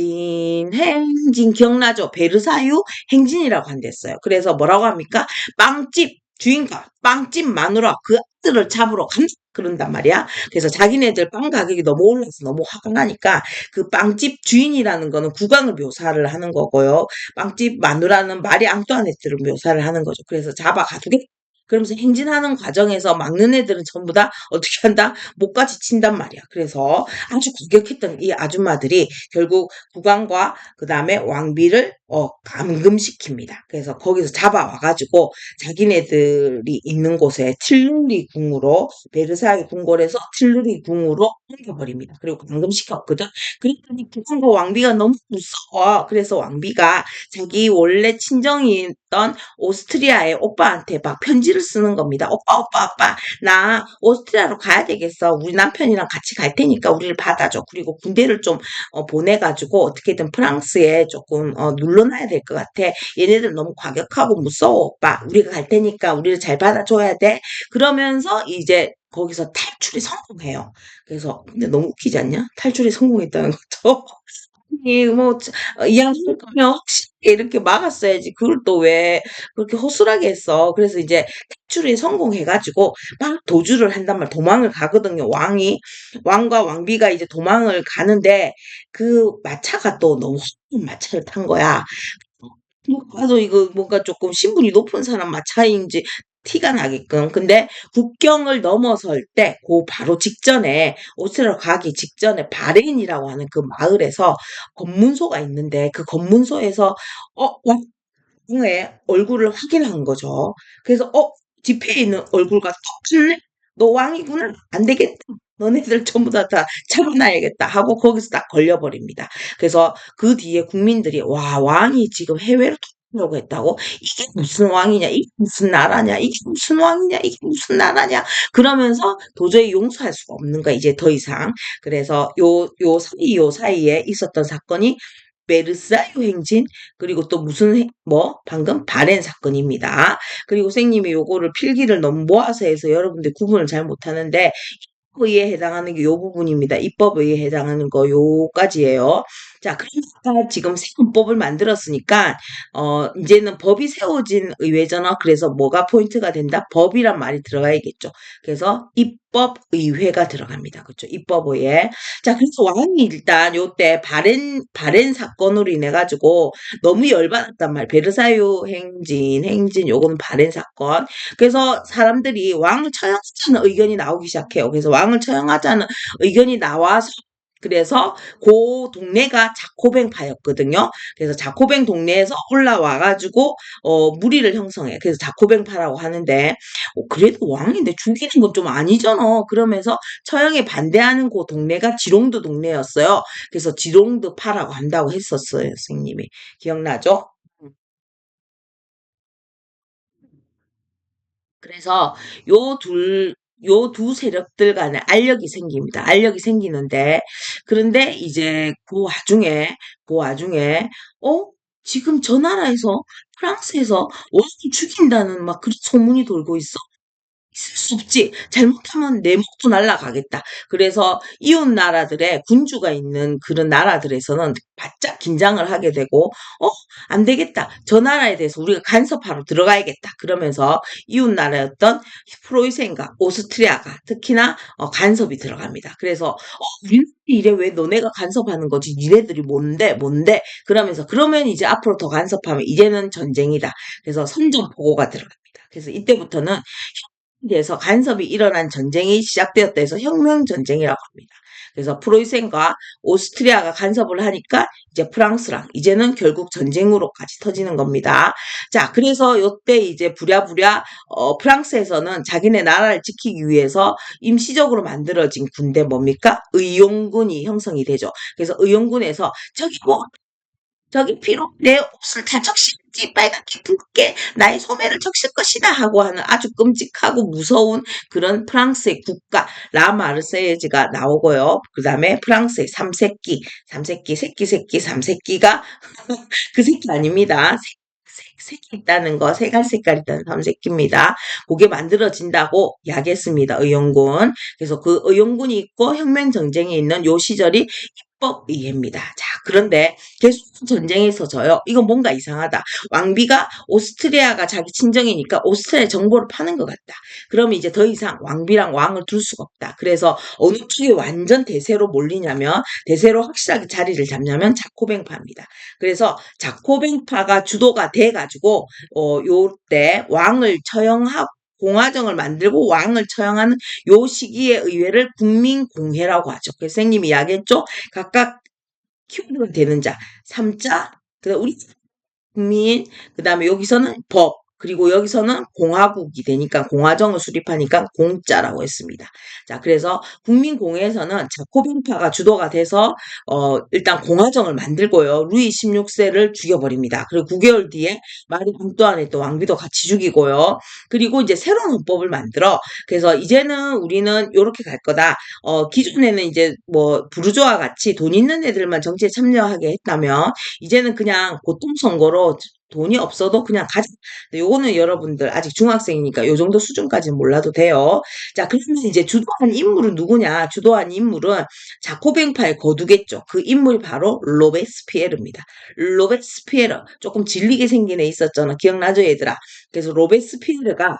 Speaker 1: 기억나죠? 베르사유 행진이라고 한댔어요. 그래서 뭐라고 합니까? 빵집 주인공, 빵집 마누라 그 아들을 잡으러 간다. 그런단 말이야. 그래서 자기네들 빵 가격이 너무 올라서 너무 화가 나니까 그 빵집 주인이라는 거는 국왕을 묘사를 하는 거고요. 빵집 마누라는 마리 앙뚜아네트를 묘사를 하는 거죠. 그래서 잡아가두겠다. 그러면서 행진하는 과정에서 막는 애들은 전부 다 어떻게 한다? 목까지 친단 말이야. 그래서 아주 공격했던 이 아줌마들이 결국 국왕과 그 다음에 왕비를 감금시킵니다. 그래서 거기서 잡아와가지고 자기네들이 있는 곳에 틸루리 궁으로 베르사유 궁궐에서 틸루리 궁으로 옮겨버립니다. 그리고 감금시켰거든. 그랬더니 국왕과 왕비가 너무 무서워. 그래서 왕비가 자기 원래 친정이었던 오스트리아의 오빠한테 막 편지를 쓰는 겁니다. 오빠, 나 오스트리아로 가야 되겠어. 우리 남편이랑 같이 갈 테니까 우리를 받아줘. 그리고 군대를 좀 보내가지고 어떻게든 프랑스에 조금 눌러놔야 될 것 같아. 얘네들 너무 과격하고 무서워, 오빠. 우리가 갈 테니까 우리를 잘 받아줘야 돼. 그러면서 이제 거기서 탈출이 성공해요. 그래서 근데 너무 웃기지 않냐? 탈출이 성공했다는 것도. 뭐, 이왕 할 거면 확실하게 이렇게 막았어야지. 그걸 또 왜 그렇게 허술하게 했어. 그래서 이제 탈출에 성공해가지고 막 도주를 한단 말, 도망을 가거든요. 왕과 왕비가 이제 도망을 가는데 그 마차가 또 너무 큰 마차를 탄 거야. 봐도 이거 뭔가 조금 신분이 높은 사람 마차인지 티가 나게끔. 근데 국경을 넘어설 때, 그 바로 직전에, 오스트리아 가기 직전에 바렌이라고 하는 그 마을에서 검문소가 있는데, 그 검문소에서, 왕의 얼굴을 확인한 거죠. 그래서, 지폐에 있는 얼굴과 똑같네? 너 왕이구나? 안 되겠다. 너네들 전부 다 잡아놔야겠다 하고 거기서 딱 걸려버립니다. 그래서 그 뒤에 국민들이 와 왕이 지금 해외로 도주하려고 했다고? 이게 무슨 왕이냐? 이게 무슨 나라냐? 이게 무슨 왕이냐? 이게 무슨 나라냐? 그러면서 도저히 용서할 수가 없는 거야 이제 더 이상. 그래서 요 사이에 있었던 사건이 베르사유 행진 그리고 또 무슨 방금 바렌 사건입니다. 그리고 선생님이 요거를 필기를 너무 모아서 해서 여러분들 구분을 잘 못하는데 입법의에 해당하는 게 요 부분입니다. 입법의에 해당하는 거 요까지예요. 자, 그러니까 지금 세금법을 만들었으니까 이제는 법이 세워진 의회잖아. 그래서 뭐가 포인트가 된다? 법이란 말이 들어가야겠죠. 그래서 입법의회가 들어갑니다. 그렇죠? 입법의회. 자, 그래서 왕이 일단 요때 바렌 사건으로 인해 가지고 너무 열받았단 말. 베르사유 행진 요거는 바렌 사건. 그래서 사람들이 왕을 처형하자는 의견이 나오기 시작해요. 그래서 왕을 처형하자는 의견이 나와서 그래서 그 동네가 자코뱅파였거든요. 그래서 자코뱅 동네에서 올라와가지고 무리를 형성해. 그래서 자코뱅파라고 하는데 그래도 왕인데 죽이는 건 좀 아니잖아. 그러면서 처형에 반대하는 그 동네가 지롱드 동네였어요. 그래서 지롱드파라고 한다고 했었어요, 선생님이. 기억나죠? 그래서 요 둘, 요 두 세력들 간에 알력이 생깁니다. 알력이 생기는데, 그런데 이제 그 와중에, 어? 지금 저 나라에서, 프랑스에서 왕을 죽인다는 막 그런 소문이 돌고 있어. 있을 수 없지. 잘못하면 내 목도 날아가겠다. 그래서 이웃 나라들의 군주가 있는 그런 나라들에서는 바짝 긴장을 하게 되고, 안 되겠다. 저 나라에 대해서 우리가 간섭하러 들어가야겠다. 그러면서 이웃 나라였던 프로이센과 오스트리아가 특히나 간섭이 들어갑니다. 그래서 우리 이래 왜 너네가 간섭하는 거지? 니네들이 뭔데? 그러면서 그러면 이제 앞으로 더 간섭하면 이제는 전쟁이다. 그래서 선전포고가 들어갑니다. 그래서 이때부터는 에서 간섭이 일어난 전쟁이 시작되었다 해서 혁명 전쟁이라고 합니다. 그래서 프로이센과 오스트리아가 간섭을 하니까 이제 프랑스랑 이제는 결국 전쟁으로까지 터지는 겁니다. 자, 그래서 요때 이제 부랴부랴 프랑스에서는 자기네 나라를 지키기 위해서 임시적으로 만들어진 군대 뭡니까? 의용군이 형성이 되죠. 그래서 의용군에서 저기 피로 내 옷을 다 적실지 빨갛게 붉게 나의 소매를 적실 것이다 하고 하는 아주 끔찍하고 무서운 그런 프랑스의 국가 라마르세유지가 나오고요. 그 다음에 프랑스의 새끼 삼새끼가 그 새끼 아닙니다. 색이 있다는 거, 색깔 있다는 삼색기입니다. 그게 만들어진다고 야기했습니다. 의용군. 그래서 그 의용군이 있고 혁명 전쟁이 있는 요 시절이 입법의회입니다. 자, 그런데 계속 전쟁에서 져요. 이건 뭔가 이상하다. 왕비가 오스트리아가 자기 친정이니까 오스트리아 정보를 파는 것 같다. 그러면 이제 더 이상 왕비랑 왕을 둘 수가 없다. 그래서 어느 쪽이 완전 대세로 몰리냐면 대세로 확실하게 자리를 잡냐면 자코뱅파입니다. 그래서 자코뱅파가 주도가 돼가지고 요때 왕을 처형하고 공화정을 만들고 왕을 처형하는 요 시기의 의회를 국민공회라고 하죠. 그래서 선생님이 이야기했죠. 각각 키워드가 되는 자, 삼자, 그다음 우리 국민, 그다음에 여기서는 법, 그리고 여기서는 공화국이 되니까 공화정을 수립하니까 공짜라고 했습니다. 자, 그래서 국민공회에서는 자코빈파가 주도가 돼서 일단 공화정을 만들고요. 루이 16세를 죽여버립니다. 그리고 9개월 뒤에 마리 앙뚜아네트 왕비도 같이 죽이고요. 그리고 이제 새로운 헌법을 만들어. 그래서 이제는 우리는 요렇게 갈 거다. 기존에는 이제 뭐 부르주아 같이 돈 있는 애들만 정치에 참여하게 했다면 이제는 그냥 고통선거로 돈이 없어도 그냥 가자. 요거는 여러분들 아직 중학생이니까 요 정도 수준까지는 몰라도 돼요. 자, 그러면 이제 주도한 인물은 누구냐? 주도한 인물은 자코뱅파의 거두겠죠. 그 인물이 바로 로베스피에르입니다. 로베스피에르. 조금 질리게 생긴 애 있었잖아. 기억나죠, 얘들아? 그래서 로베스피에르가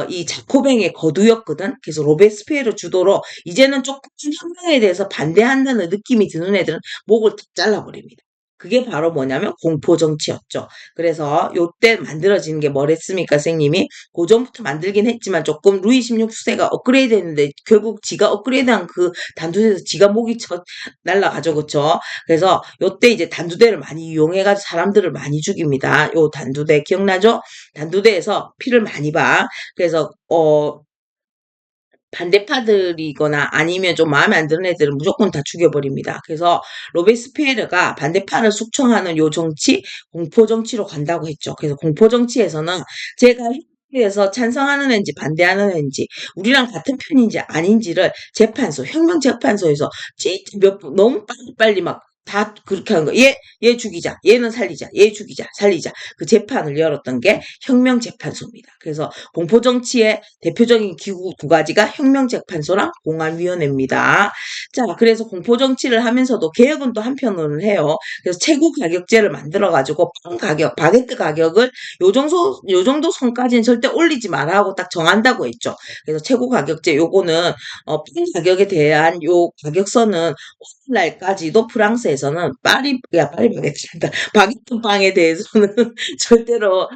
Speaker 1: 이 자코뱅의 거두였거든. 그래서 로베스피에르 주도로 이제는 조금 혁명에 대해서 반대한다는 느낌이 드는 애들은 목을 탁 잘라버립니다. 그게 바로 뭐냐면 공포정치였죠. 그래서 요때 만들어진 게 뭐랬습니까, 선생님이? 고전부터 만들긴 했지만 조금 루이 16세가 업그레이드 했는데 결국 지가 업그레이드한 그 단두대에서 지가 목이 날라가죠. 그쵸? 그래서 요때 이제 단두대를 많이 이용해가지고 사람들을 많이 죽입니다. 요 단두대 기억나죠? 단두대에서 피를 많이 봐. 그래서 반대파들이거나 아니면 좀 마음에 안 드는 애들은 무조건 다 죽여버립니다. 그래서 로베스피에르가 반대파를 숙청하는 요 정치, 공포정치로 간다고 했죠. 그래서 공포정치에서는 제가 에서 찬성하는 애인지 반대하는 애인지 우리랑 같은 편인지 아닌지를 재판소, 혁명재판소에서 진짜 너무 빨리빨리 막 다 그렇게 하는 거예요. 얘 죽이자. 얘는 살리자. 얘 죽이자. 살리자. 그 재판을 열었던 게 혁명재판소입니다. 그래서 공포정치의 대표적인 기구 두 가지가 혁명재판소랑 공안위원회입니다. 자, 그래서 공포정치를 하면서도 개혁은 또 한편으로는 해요. 그래서 최고 가격제를 만들어가지고 빵 가격, 바게트 가격을 요 정도 선까지는 절대 올리지 마라 하고 딱 정한다고 했죠. 그래서 최고 가격제 요거는 빵 가격에 대한 요 가격선은 오늘날까지도 프랑스에서는 파리 바게트란다. 바게트 빵에 대해서는 절대로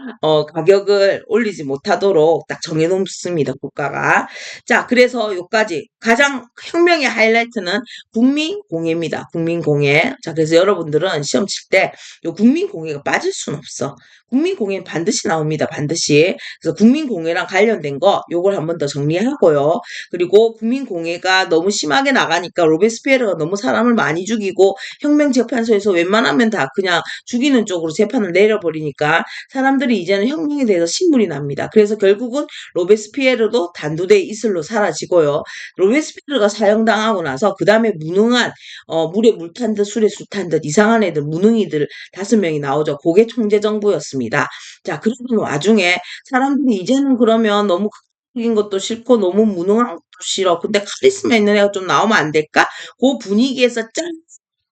Speaker 1: 가격을 올리지 못하도록 딱 정해놓습니다, 국가가. 자, 그래서 요까지 가장 혁명의 하이라이트는 국민공예입니다. 국민공예. 자, 그래서 여러분들은 시험 칠 때 요 국민공예가 빠질 순 없어. 국민공예는 반드시 나옵니다. 반드시. 그래서 국민공예랑 관련된 거 요걸 한번 더 정리하고요. 그리고 국민공예가 너무 심하게 나가니까 로베스피에르가 너무 사람을 많이 죽이고 혁명재판소에서 웬만하면 다 그냥 죽이는 쪽으로 재판을 내려버리니까 사람들이 이제는 혁명에 대해서 신물이 납니다. 그래서 결국은 로베스피에르도 단두대의 이슬로 사라지고요. 로베스피에르가 사형당하고 나서 그 다음에 무능한 물에 물 탄 듯 술에 술 탄 듯 이상한 애들 무능이들 5명이 나오죠. 그게 총재정부였습니다. 자, 그러는 와중에 사람들이 이제는 그러면 너무 극적인 것도 싫고 너무 무능한 것도 싫어. 근데 카리스마 있는 애가 좀 나오면 안 될까? 그 분위기에서 짠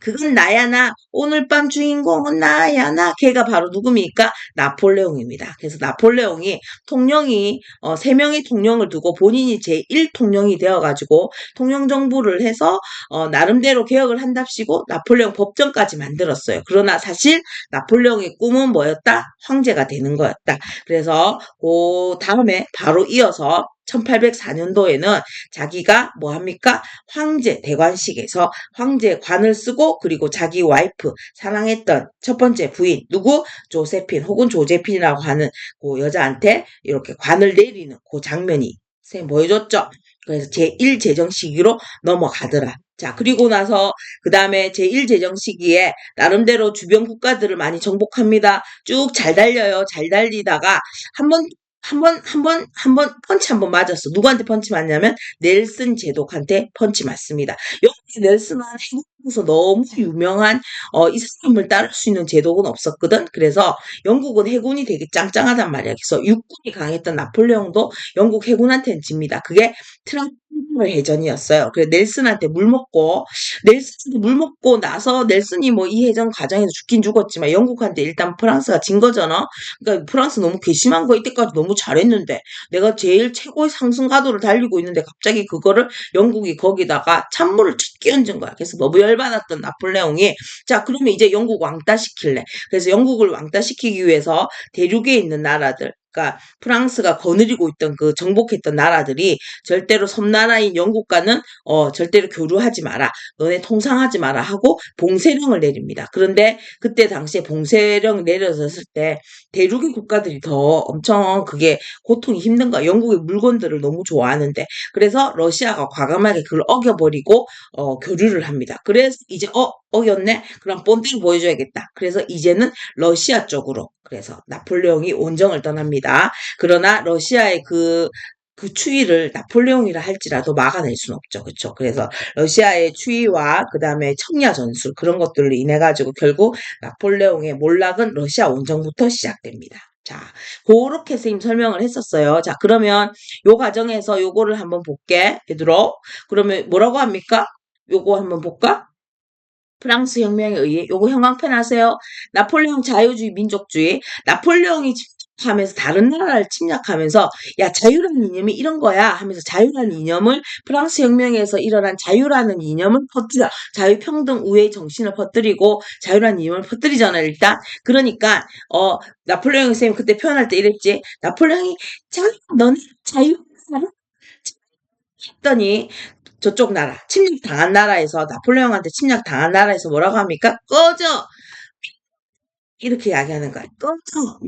Speaker 1: 그건 나야 나. 오늘 밤 주인공은 나야 나. 걔가 바로 누굽니까? 나폴레옹입니다. 그래서 나폴레옹이 통령이 3명의 통령을 두고 본인이 제1통령이 되어가지고 통령 정부를 해서 나름대로 개혁을 한답시고 나폴레옹 법정까지 만들었어요. 그러나 사실 나폴레옹의 꿈은 뭐였다? 황제가 되는 거였다. 그래서 그 다음에 바로 이어서 1804년도에는 자기가 뭐 합니까? 황제 대관식에서 황제 관을 쓰고 그리고 자기 와이프 사랑했던 첫 번째 부인 누구? 조세핀 혹은 조제핀이라고 하는 그 여자한테 이렇게 관을 내리는 그 장면이 쌤 보여줬죠. 그래서 제1제정 시기로 넘어가더라. 자, 그리고 나서 그 다음에 제1제정 시기에 나름대로 주변 국가들을 많이 정복합니다. 쭉 잘 달려요. 잘 달리다가 펀치 한 번 맞았어. 누구한테 펀치 맞냐면 넬슨 제독한테 펀치 맞습니다. 여기 넬슨은 한국에서 너무 유명한 이 사람을 따를 수 있는 제독은 없었거든. 그래서 영국은 해군이 되게 짱짱하단 말이야. 그래서 육군이 강했던 나폴레옹도 영국 해군한테는 집니다. 그게 트랑플 해전이었어요. 그래서 넬슨한테 물 먹고 나서 넬슨이 뭐 이 해전 과정에서 죽긴 죽었지만 영국한테 일단 프랑스가 진 거잖아. 그러니까 프랑스 너무 괘씸한 거 이때까지 너무 잘했는데 내가 제일 최고의 상승 가도를 달리고 있는데 갑자기 그거를 영국이 거기다가 찬물을 툭 끼얹은 거야. 그래서 너무 열받았던 나폴레옹이 자 그러면 이제 영국 왕따 시킬래. 그래서 영국을 왕따 시키기 위해서 대륙에 있는 나라들 그러니까 프랑스가 거느리고 있던 그 정복했던 나라들이 절대로 섬나라인 영국과는 절대로 교류하지 마라. 너네 통상하지 마라 하고 봉쇄령을 내립니다. 그런데 그때 당시에 봉쇄령 내려졌을 때 대륙의 국가들이 더 엄청 그게 고통이 힘든 거야. 영국의 물건들을 너무 좋아하는데. 그래서 러시아가 과감하게 그걸 어겨버리고 교류를 합니다. 그래서 이제 어겼네? 그럼 본때를 보여줘야겠다. 그래서 이제는 러시아 쪽으로 그래서 나폴레옹이 온정을 떠납니다. 그러나 러시아의 그 그 추위를 나폴레옹이라 할지라도 막아낼 수는 없죠. 그쵸? 그래서 러시아의 추위와 그 다음에 청야 전술 그런 것들로 인해 가지고 결국 나폴레옹의 몰락은 러시아 원정부터 시작됩니다. 자, 그렇게 선생님 설명을 했었어요. 자, 그러면 요 과정에서 요거를 한번 볼게. 얘들아. 그러면 뭐라고 합니까? 요거 한번 볼까? 프랑스 혁명에 의해 요거 형광펜 하세요. 나폴레옹 자유주의 민족주의. 나폴레옹이 침략하면서 다른 나라를 침략하면서 야 자유라는 이념이 이런 거야 하면서 자유라는 이념을 프랑스 혁명에서 일어난 자유라는 이념을 퍼뜨려 자유평등 우애의 정신을 퍼뜨리고 자유라는 이념을 퍼뜨리잖아요 일단. 그러니까 나폴레옹 선생님 그때 표현할 때 이랬지. 나폴레옹이 자유 너네 자유 알아? 했더니 저쪽 나라, 침략당한 나라에서, 나폴레옹한테 침략당한 나라에서 뭐라고 합니까? 꺼져! 이렇게 이야기하는 거야. 꺼져!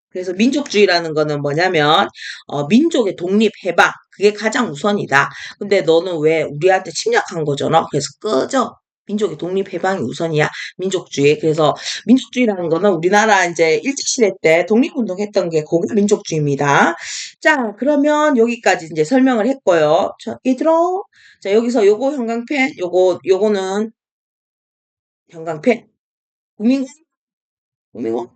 Speaker 1: 그래서 민족주의라는 거는 뭐냐면, 민족의 독립, 해방. 그게 가장 우선이다. 근데 너는 왜 우리한테 침략한 거잖아? 그래서 꺼져! 민족의 독립, 해방이 우선이야. 민족주의. 그래서 민족주의라는 거는 우리나라 이제 일제시대 때 독립운동 했던 게 그게 민족주의입니다. 자, 그러면 여기까지 이제 설명을 했고요. 자, 얘들아. 자, 여기서 요거 형광펜, 요거는 형광펜. 국민공, 국민공.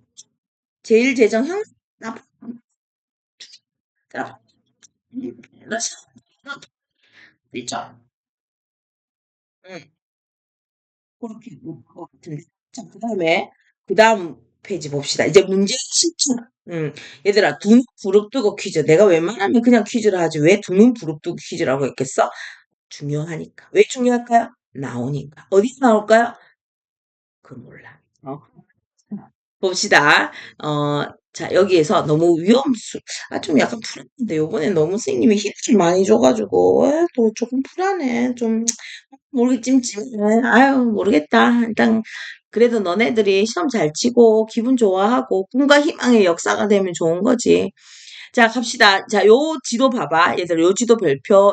Speaker 1: 제일제정형, 나, 자, 러시아, 있죠? 응, 그렇게 것 같은데. 자, 그 다음 페이지 봅시다. 이제 문제 실천. 얘들아, 두 눈 부릅뜨고 퀴즈. 내가 웬만하면 그냥 퀴즈를 하지. 왜 두 눈 부릅뜨고 퀴즈라고 했겠어? 중요하니까. 왜 중요할까요? 나오니까. 어디서 나올까요? 그 몰라. 봅시다. 자, 여기에서 너무 좀 약간 불안한데, 요번에 너무 선생님이 힌트를 많이 줘가지고, 또 조금 불안해. 좀, 모르겠지, 아유, 모르겠다. 일단, 그래도 너네들이 시험 잘 치고, 기분 좋아하고, 꿈과 희망의 역사가 되면 좋은 거지. 자, 갑시다. 자, 요 지도 봐봐. 얘들, 요 지도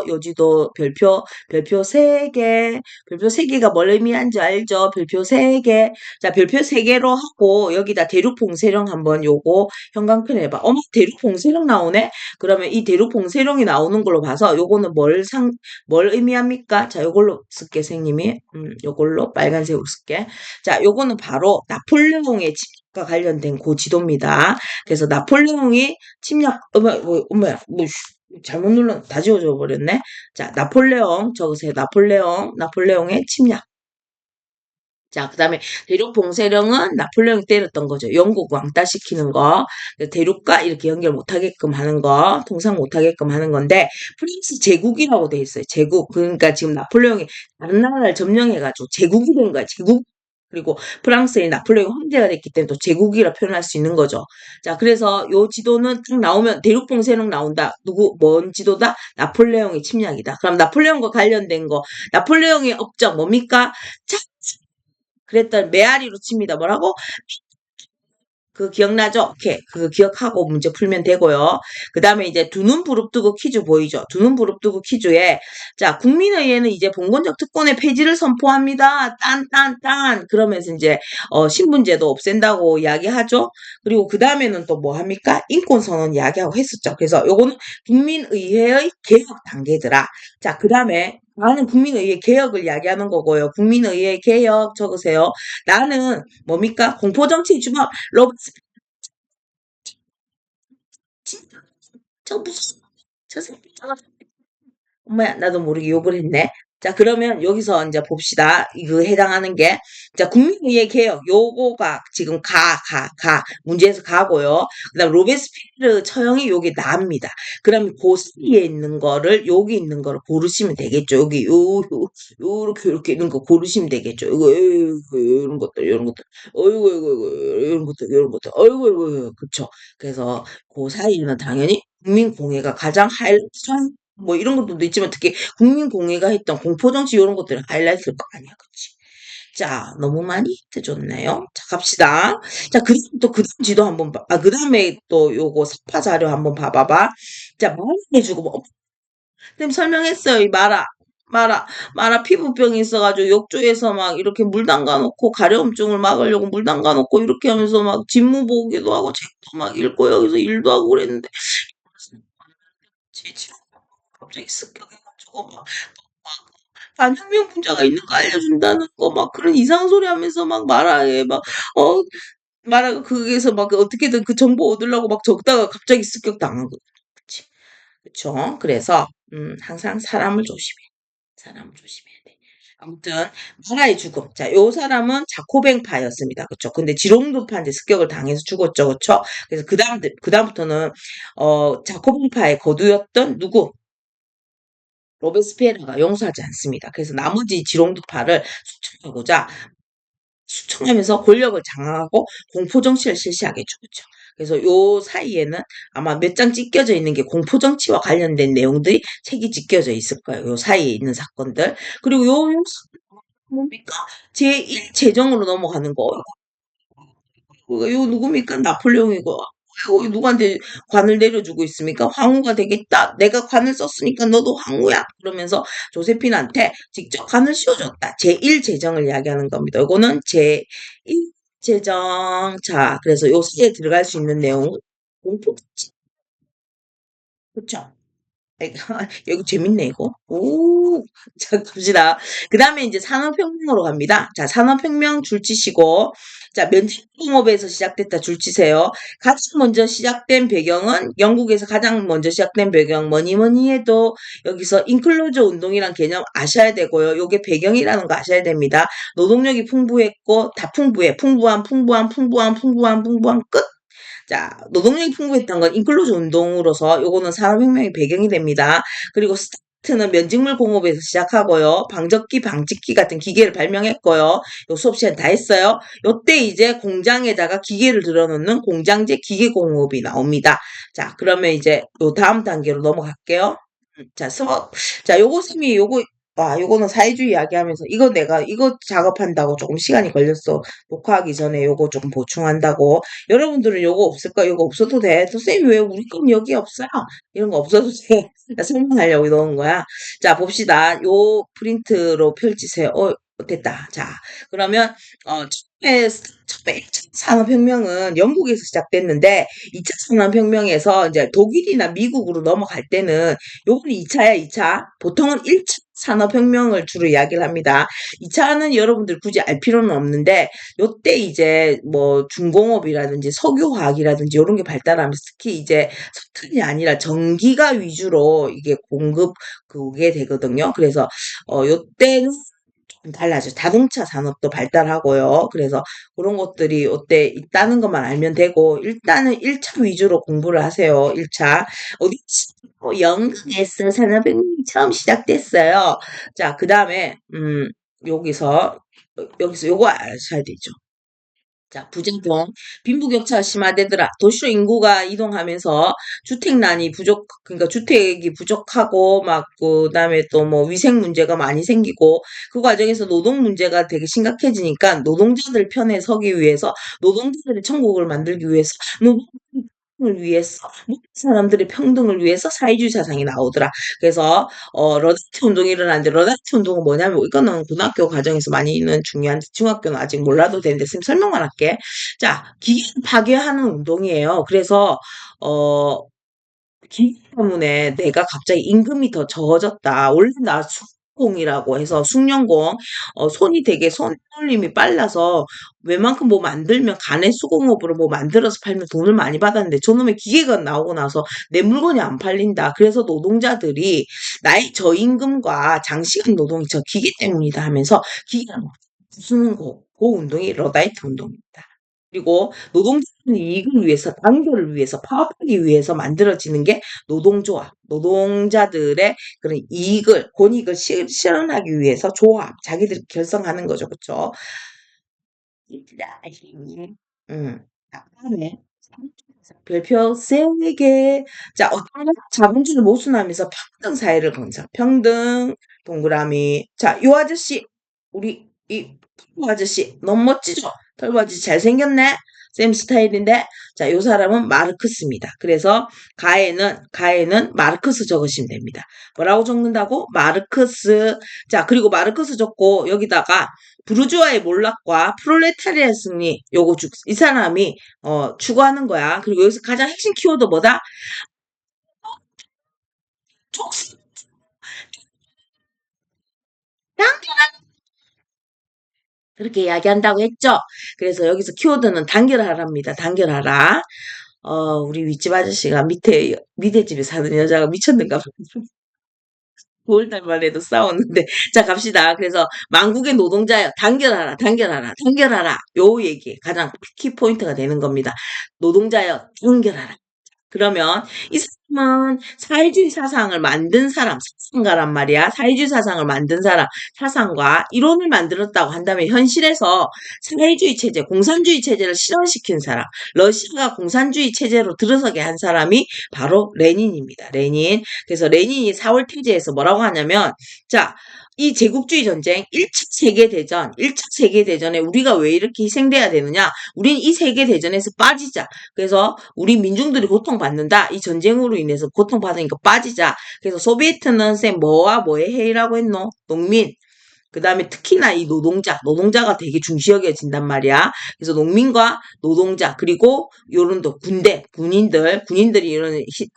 Speaker 1: 요 지도 별표 별표 세 개가 뭘 의미하는지 알죠? 별표 세 개. 자, 별표 세 개로 하고, 여기다 대륙봉쇄령 한번 요거 형광펜 해봐. 어머, 대륙봉쇄령 나오네? 그러면 이 대륙봉쇄령이 나오는 걸로 봐서, 요거는 뭘 의미합니까? 자, 요걸로 쓸게, 선생님이. 요걸로 빨간색으로 쓸게. 자, 요거는 바로 나폴레옹의 침략과 관련된 그 지도입니다. 그래서 나폴레옹이 침략, 잘못 다 지워져 버렸네. 자, 나폴레옹, 적으세요. 나폴레옹의 침략. 자, 그 다음에 대륙봉쇄령은 나폴레옹이 때렸던 거죠. 영국 왕따시키는 거, 대륙과 이렇게 연결 못하게끔 하는 거, 통상 못하게끔 하는 건데, 프랑스 제국이라고 돼 있어요. 제국. 그러니까 지금 나폴레옹이 다른 나라를 점령해가지고 제국이 된 거야. 제국. 그리고 프랑스의 나폴레옹 황제가 됐기 때문에 또 제국이라 표현할 수 있는 거죠. 자, 그래서 요 지도는 딱 나오면 대륙봉쇄령 나온다. 뭔 지도다? 나폴레옹의 침략이다. 그럼 나폴레옹과 관련된 거, 나폴레옹의 업적 뭡니까? 자, 그랬더니 메아리로 칩니다. 뭐라고? 그 기억나죠? 오케이. 그거 기억하고 문제 풀면 되고요. 그 다음에 이제 두 눈 부릅뜨고 퀴즈 보이죠? 두 눈 부릅뜨고 퀴즈에, 자, 국민의회는 이제 봉건적 특권의 폐지를 선포합니다. 딴. 그러면서 이제, 신분제도 없앤다고 이야기하죠? 그리고 그 다음에는 또 뭐 합니까? 인권선언 이야기하고 했었죠. 그래서 요거는 국민의회의 개혁 단계더라. 자, 그 다음에 나는 국민의회 개혁을 이야기하는 거고요. 국민의회 개혁 적으세요. 나는 뭡니까? 공포정치 주범 로버트 진짜 저 무슨 저 새끼 엄마야, 나도 모르게 욕을 했네. 자, 그러면 여기서 이제 봅시다. 이거 해당하는 게. 자, 국민의회 개혁. 요거가 지금 문제에서 가고요. 그 다음 로베스피에르 처형이 요게 나입니다. 그럼 그 사이에 있는 거를, 여기 있는 거를 고르시면 되겠죠. 여기, 요렇게 있는 거 고르시면 되겠죠. 이런 것들, 이런 것들, 그쵸. 그래서 그 사이에는 당연히 국민공회가 가장 하이라이트 뭐 이런 것도 있지만 특히 국민공회가 했던 공포정치 이런 것들은 하이라이트일 거 아니야. 그치? 자, 너무 많이 힌트 줬네요. 자, 갑시다. 자, 그다음 지도 한번 봐. 그 다음에 또 요거 사파 자료 한번 봐봐봐. 자, 말해주고, 선생님 설명했어요. 이 마라 피부병이 있어가지고 욕조에서 막 이렇게 물 담가놓고 가려움증을 막으려고 물 담가놓고 이렇게 하면서 막 직무 보기도 하고 책도 막 읽고 여기서 일도 하고 그랬는데 지금 갑자기 습격해가지고 막 반혁명 분자가 있는 거 알려준다는 거 막 그런 이상한 소리 하면서 막 말하에 말하고 거기에서 막 어떻게든 그 정보 얻으려고 막 적다가 갑자기 습격당하고 그치 그쵸 그래서 항상 사람을 조심해야 돼 아무튼 마라의 죽음 자 요 사람은 자코뱅파였습니다 그쵸 근데 지롱도파한테 습격을 당해서 죽었죠 그쵸 그래서 그다음부터는 자코뱅파의 거두였던 누구 로베스피에르가 용서하지 않습니다. 그래서 나머지 지롱두파를 수청하면서 권력을 장악하고 공포정치를 실시하게 죽었죠. 그래서 요 사이에는 아마 몇 장 찢겨져 있는 게 공포정치와 관련된 내용들이 책이 찢겨져 있을 거예요. 요 사이에 있는 사건들. 그리고 요 뭡니까? 제1제정으로 넘어가는 거. 이거 누굽니까? 나폴레옹이고. 누구한테 관을 내려주고 있습니까? 황후가 되겠다. 내가 관을 썼으니까 너도 황후야. 그러면서 조세핀한테 직접 관을 씌워줬다. 제1제정을 이야기하는 겁니다. 이거는 제1제정. 자, 그래서 요 시에 들어갈 수 있는 내용. 공포, 그쵸? 이거 재밌네, 이거. 오, 자, 갑시다. 그 다음에 이제 산업혁명으로 갑니다. 자, 산업혁명 줄치시고, 자, 면직공업에서 시작됐다 줄치세요. 가장 먼저 시작된 배경은, 영국에서 가장 먼저 시작된 배경, 뭐니 뭐니 해도 여기서 인클루저 운동이란 개념 아셔야 되고요. 요게 배경이라는 거 아셔야 됩니다. 노동력이 풍부했고, 다 풍부해. 풍부한 끝. 자, 노동력이 풍부했던 건 인클루즈 운동으로서 요거는 산업혁명의 배경이 됩니다. 그리고 스타트는 면직물 공업에서 시작하고요. 방적기, 방직기 같은 기계를 발명했고요. 요 수업 시간 다 했어요. 요때 이제 공장에다가 기계를 들어놓는 공장제 기계공업이 나옵니다. 자, 그러면 이제 요 다음 단계로 넘어갈게요. 자, 요거 쌤이 요거는 사회주의 이야기하면서 이거 작업한다고 조금 시간이 걸렸어. 녹화하기 전에 요거 조금 보충한다고. 여러분들은 요거 없을까? 요거 없어도 돼. 또 쌤이 왜 우리 건 여기 없어요? 이런 거 없어도 돼. 나 설명하려고 넣은 거야. 자, 봅시다. 요 프린트로 펼치세요. 됐다. 자, 그러면, 처음에 1차 산업혁명은 영국에서 시작됐는데, 2차 산업혁명에서 이제 독일이나 미국으로 넘어갈 때는 요건 2차야, 2차. 보통은 1차 산업혁명을 주로 이야기를 합니다. 2차는 여러분들 굳이 알 필요는 없는데, 요때 이제 뭐 중공업이라든지 석유화학이라든지 이런 게 발달하면서 특히 이제 석탄이 아니라 전기가 위주로 이게 그게 되거든요. 그래서, 요때는 좀 달라져. 자동차 산업도 발달하고요. 그래서 그런 것들이 요때 있다는 것만 알면 되고, 일단은 1차 위주로 공부를 하세요. 1차. 어디 영국에서 산업혁명이 처음 시작됐어요. 자, 그 다음에, 여기서 요거 아셔야 되죠. 자, 부작용. 빈부격차가 심화되더라. 도시로 인구가 이동하면서 그러니까 주택이 부족하고, 막, 그 다음에 또 뭐 위생 문제가 많이 생기고, 그 과정에서 노동 문제가 되게 심각해지니까 노동자들 편에 서기 위해서, 노동자들의 천국을 만들기 위해서, 노동을 위해서, 모든 사람들의 평등을 위해서 사회주의 사상이 나오더라. 그래서, 러다이트 운동이 일어났는데, 러다이트 운동은 뭐냐면, 이거는 고등학교 과정에서 많이는 중요한데, 중학교는 아직 몰라도 되는데, 쌤 설명만 할게. 자, 기계를 파괴하는 운동이에요. 그래서, 어, 기계 때문에 내가 갑자기 임금이 더 적어졌다. 원래 나 숙공이라고 해서 숙련공, 손이 되게 손놀림이 빨라서 웬만큼 뭐 만들면 가내 수공업으로 뭐 만들어서 팔면 돈을 많이 받았는데 저놈의 기계가 나오고 나서 내 물건이 안 팔린다. 그래서 노동자들이 나의 저임금과 장시간 노동이 저 기계 때문이다 하면서 기계를 부수는 그 운동이 러다이트 운동입니다. 그리고 노동자의 이익을 위해서, 단결을 위해서, 파업하기 위해서 만들어지는 게 노동조합, 노동자들의 그런 권익을 실현하기 위해서 자기들이 결성하는 거죠. 그쵸? 자, 그다음에 별표 세 개. 자, 어떤 자본주의를 모순하면서 평등 사회를 건설. 평등, 동그라미. 자, 요 아저씨, 우리 이 털보 아저씨 너무 멋지죠? 털보 아저씨 잘생겼네. 쌤 스타일인데, 자, 요 사람은 마르크스입니다. 그래서 가에는 마르크스 적으시면 됩니다. 뭐라고 적는다고? 마르크스. 자, 그리고 마르크스 적고 여기다가 부르주아의 몰락과 프롤레타리아 승리 이 사람이 추구하는 거야. 그리고 여기서 가장 핵심 키워드 뭐다? 촉수 당겨라 그렇게 이야기한다고 했죠. 그래서 여기서 키워드는 단결하라입니다. 단결하라. 우리 윗집 아저씨가 밑에 집에 사는 여자가 미쳤는가 봐. 9월 달만 해도 싸웠는데. 자, 갑시다. 그래서 만국의 노동자여, 단결하라, 단결하라, 단결하라. 요 얘기 가장 키포인트가 되는 겁니다. 노동자여, 단결하라. 그러면 이 사람은 사회주의 사상을 만든 사람, 사상가란 말이야. 사회주의 사상을 만든 사람, 사상가, 이론을 만들었다고 한다면 현실에서 사회주의 체제, 공산주의 체제를 실현시킨 사람, 러시아가 공산주의 체제로 들어서게 한 사람이 바로 레닌입니다. 레닌. 그래서 레닌이 4월 태제에서 뭐라고 하냐면, 자, 이 제국주의 전쟁, 1차 세계대전, 1차 세계대전에 우리가 왜 이렇게 희생돼야 되느냐? 우린 이 세계대전에서 빠지자. 그래서 우리 민중들이 고통받는다. 이 전쟁으로 인해서 고통받으니까 빠지자. 그래서 소비에트는 쌤 뭐와 뭐의 해이라고 했노? 농민. 그 다음에 특히나 이 노동자가 되게 중시 여겨진단 말이야. 그래서 농민과 노동자, 그리고 요런 또 군인들이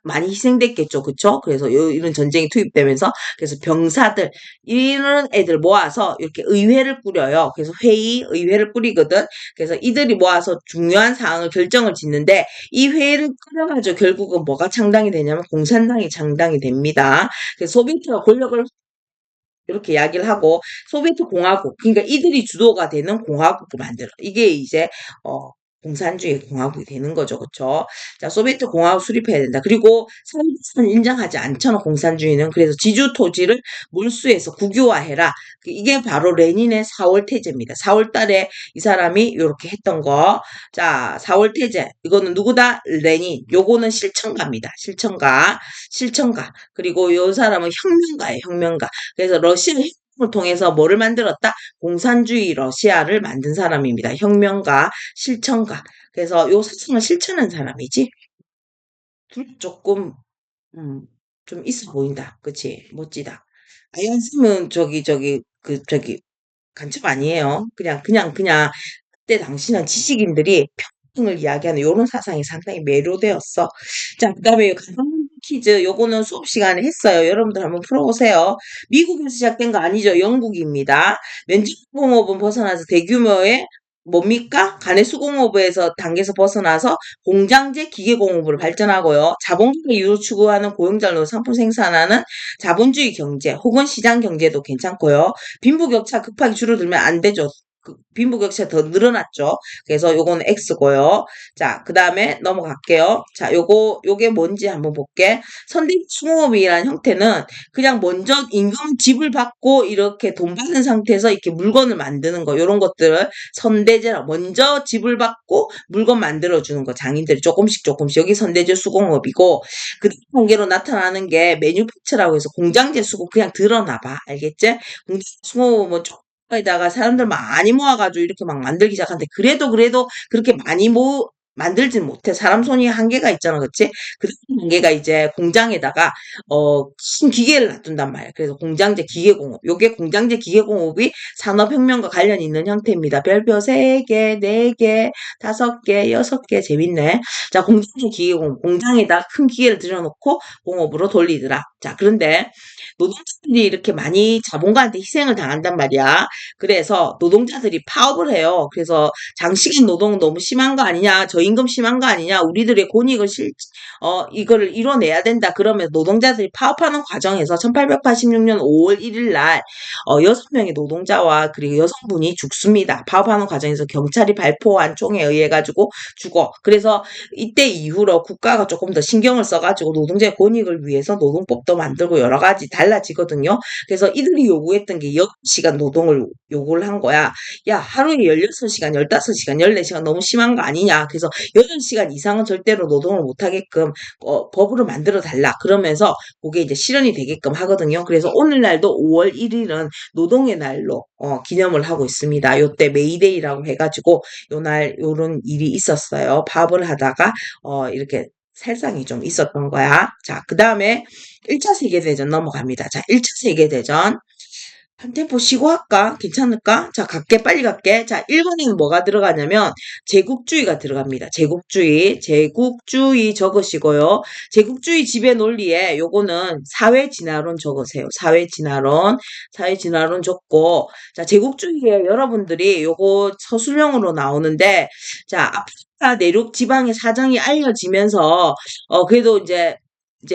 Speaker 1: 많이 희생됐겠죠. 그쵸? 그래서 이런 전쟁이 투입되면서, 그래서 병사들, 이런 애들 모아서 이렇게 의회를 꾸려요. 그래서 의회를 꾸리거든. 그래서 이들이 모아서 중요한 사항을 결정을 짓는데, 이 회의를 꾸려가지고 결국은 뭐가 창당이 되냐면 공산당이 창당이 됩니다. 그래서 소비에트가 권력을 이렇게 이야기를 하고 소비에트 공화국 그러니까 이들이 주도가 되는 공화국을 만들어. 이게 이제 공산주의 공화국이 되는 거죠. 그렇죠? 자, 소비에트 공화국 수립해야 된다. 그리고 사회주의는 인정하지 않잖아. 공산주의는. 그래서 지주 토지를 몰수해서 국유화해라. 이게 바로 레닌의 4월 태제입니다. 4월 달에 이 사람이 이렇게 했던 거. 자, 4월 태제. 이거는 누구다? 레닌. 요거는 실천가입니다. 실천가. 그리고 요 사람은 혁명가예요. 혁명가. 그래서 러시아 혁명을 통해서 뭐를 만들었다? 공산주의 러시아를 만든 사람입니다. 혁명가, 실천가. 그래서 요 사상을 실천한 사람이지. 둘 조금 음, 좀 있어 보인다. 그치? 멋지다. 아이언 쌤은 저기 간첩 아니에요. 그냥 그때 당시는 지식인들이 평등을 이야기하는 이런 사상이 상당히 매료되었어. 자, 그다음에 가상 퀴즈 요거는 수업 시간에 했어요. 여러분들 한번 풀어보세요. 미국에서 시작된 거 아니죠? 영국입니다. 면직공업은 벗어나서 대규모의 뭡니까? 간해수공업에서 단계에서 벗어나서 공장제 기계공업으로 발전하고요. 자본주의 이유로 추구하는 고용자를 놓은 상품 생산하는 자본주의 경제 혹은 시장 경제도 괜찮고요. 빈부격차 급하게 줄어들면 안 되죠. 빈부격차 더 늘어났죠. 그래서 요거는 X고요. 자, 그 다음에 넘어갈게요. 자, 요게 뭔지 한번 볼게. 선대수공업이라는 형태는 그냥 먼저 임금 집을 받고 이렇게 돈 받은 상태에서 이렇게 물건을 만드는 거, 요런 것들을 선대제라 먼저 집을 받고 물건 만들어주는 거, 장인들이 조금씩. 여기 선대제 수공업이고, 그 단계로 나타나는 게 매뉴팩처라고 해서 공장제 수공 그냥 드러나봐. 알겠지? 공장제 수공업은 에다가 사람들 많이 모아가지고 이렇게 막 만들기 시작하는데 그래도 그렇게 많이 만들진 못해. 사람 손이 한계가 있잖아, 그치? 그 한계가 이제 공장에다가 큰 기계를 놔둔단 말이야. 그래서 공장제 기계공업. 요게 공장제 기계공업이 산업혁명과 관련이 있는 형태입니다. 별표 3개, 4개, 5개, 6개 재밌네. 자, 공장제 기계공업. 공장에다 큰 기계를 들여놓고 공업으로 돌리더라. 자, 그런데 노동자들이 이렇게 많이 자본가한테 희생을 당한단 말이야. 그래서 노동자들이 파업을 해요. 그래서 장시간 노동 너무 심한 거 아니냐, 저임금 심한 거 아니냐, 우리들의 권익을 이거를 이뤄내야 된다. 그러면서 노동자들이 파업하는 과정에서 1886년 5월 1일 날 6명의 노동자와 그리고 여성분이 죽습니다. 파업하는 과정에서 경찰이 발포한 총에 의해 가지고 죽어. 그래서 이때 이후로 국가가 조금 더 신경을 써가지고 노동자의 권익을 위해서 노동법도 만들고 여러 가지 달라지거든요. 그래서 이들이 요구했던 게 8시간 노동을 요구를 한 거야. 야, 하루에 16시간, 15시간, 14시간 너무 심한 거 아니냐. 그래서 8시간 이상은 절대로 노동을 못하게끔 법으로 만들어 달라. 그러면서 그게 이제 실현이 되게끔 하거든요. 그래서 오늘날도 5월 1일은 노동의 날로 기념을 하고 있습니다. 요때 메이데이라고 해가지고 요날 요런 일이 있었어요. 파업을 하다가 이렇게 살상이 좀 있었던 거야. 자, 그 다음에 1차 세계대전 넘어갑니다. 자, 1차 세계대전. 한 템포 쉬고 할까? 괜찮을까? 자, 갈게, 빨리 갈게. 자, 1번에는 뭐가 들어가냐면, 제국주의가 들어갑니다. 제국주의. 제국주의 적으시고요. 제국주의 지배 논리에 요거는 사회진화론 적으세요. 사회진화론. 사회진화론 적고, 자, 제국주의에 여러분들이 요거 서술형으로 나오는데, 자, 아프리카 내륙 지방의 사정이 알려지면서, 그래도 이제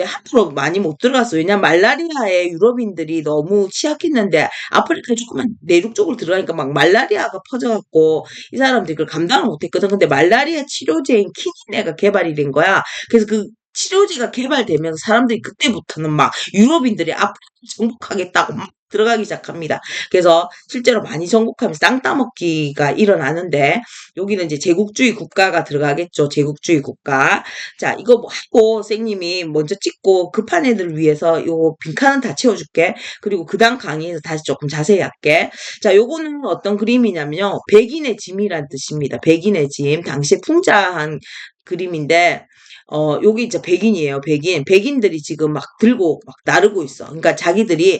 Speaker 1: 함부로 많이 못 들어갔어. 왜냐면 말라리아에 유럽인들이 너무 취약했는데 아프리카 조금만 내륙 쪽으로 들어가니까 막 말라리아가 퍼져갖고 이 사람들이 그걸 감당을 못했거든. 근데 말라리아 치료제인 키니네가 개발이 된 거야. 그래서 그 치료제가 개발되면서 사람들이 그때부터는 막 유럽인들이 아프리카 정복하겠다고 막 들어가기 시작합니다. 그래서 실제로 많이 정복하면서 땅 따먹기가 일어나는데 여기는 이제 제국주의 국가가 들어가겠죠. 제국주의 국가. 자, 이거 뭐 하고 쌤님이 먼저 찍고 급한 애들 위해서 요거 빈칸은 다 채워줄게. 그리고 그 다음 강의에서 다시 조금 자세히 할게. 자, 요거는 어떤 그림이냐면요. 백인의 짐이란 뜻입니다. 백인의 짐. 당시에 풍자한 그림인데, 여기 이제 백인이에요. 백인. 백인들이 지금 막 들고 막 나르고 있어. 그러니까 자기들이,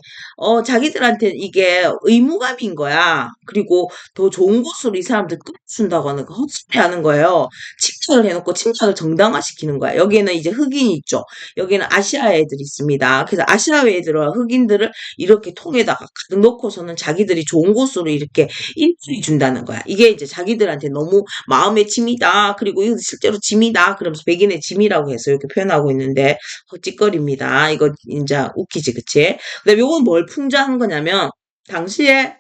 Speaker 1: 자기들한테 이게 의무감인 거야. 그리고 더 좋은 곳으로 이 사람들 끌어준다고 하는 거, 헛소리 하는 거예요. 침략을 해놓고 침략을 정당화시키는 거야. 여기에는 이제 흑인이 있죠. 여기는 아시아 애들이 있습니다. 그래서 아시아 애들과 흑인들을 이렇게 통에다가 가득 넣고서는 자기들이 좋은 곳으로 이렇게 인수해 준다는 거야. 이게 이제 자기들한테 너무 마음의 짐이다. 그리고 이거 실제로 짐이다. 그러면서 백인의 짐이라고 해서 이렇게 표현하고 있는데 헛짓거리입니다. 이거 진짜 웃기지, 그치? 근데 요건 뭘 풍자한 거냐면 당시에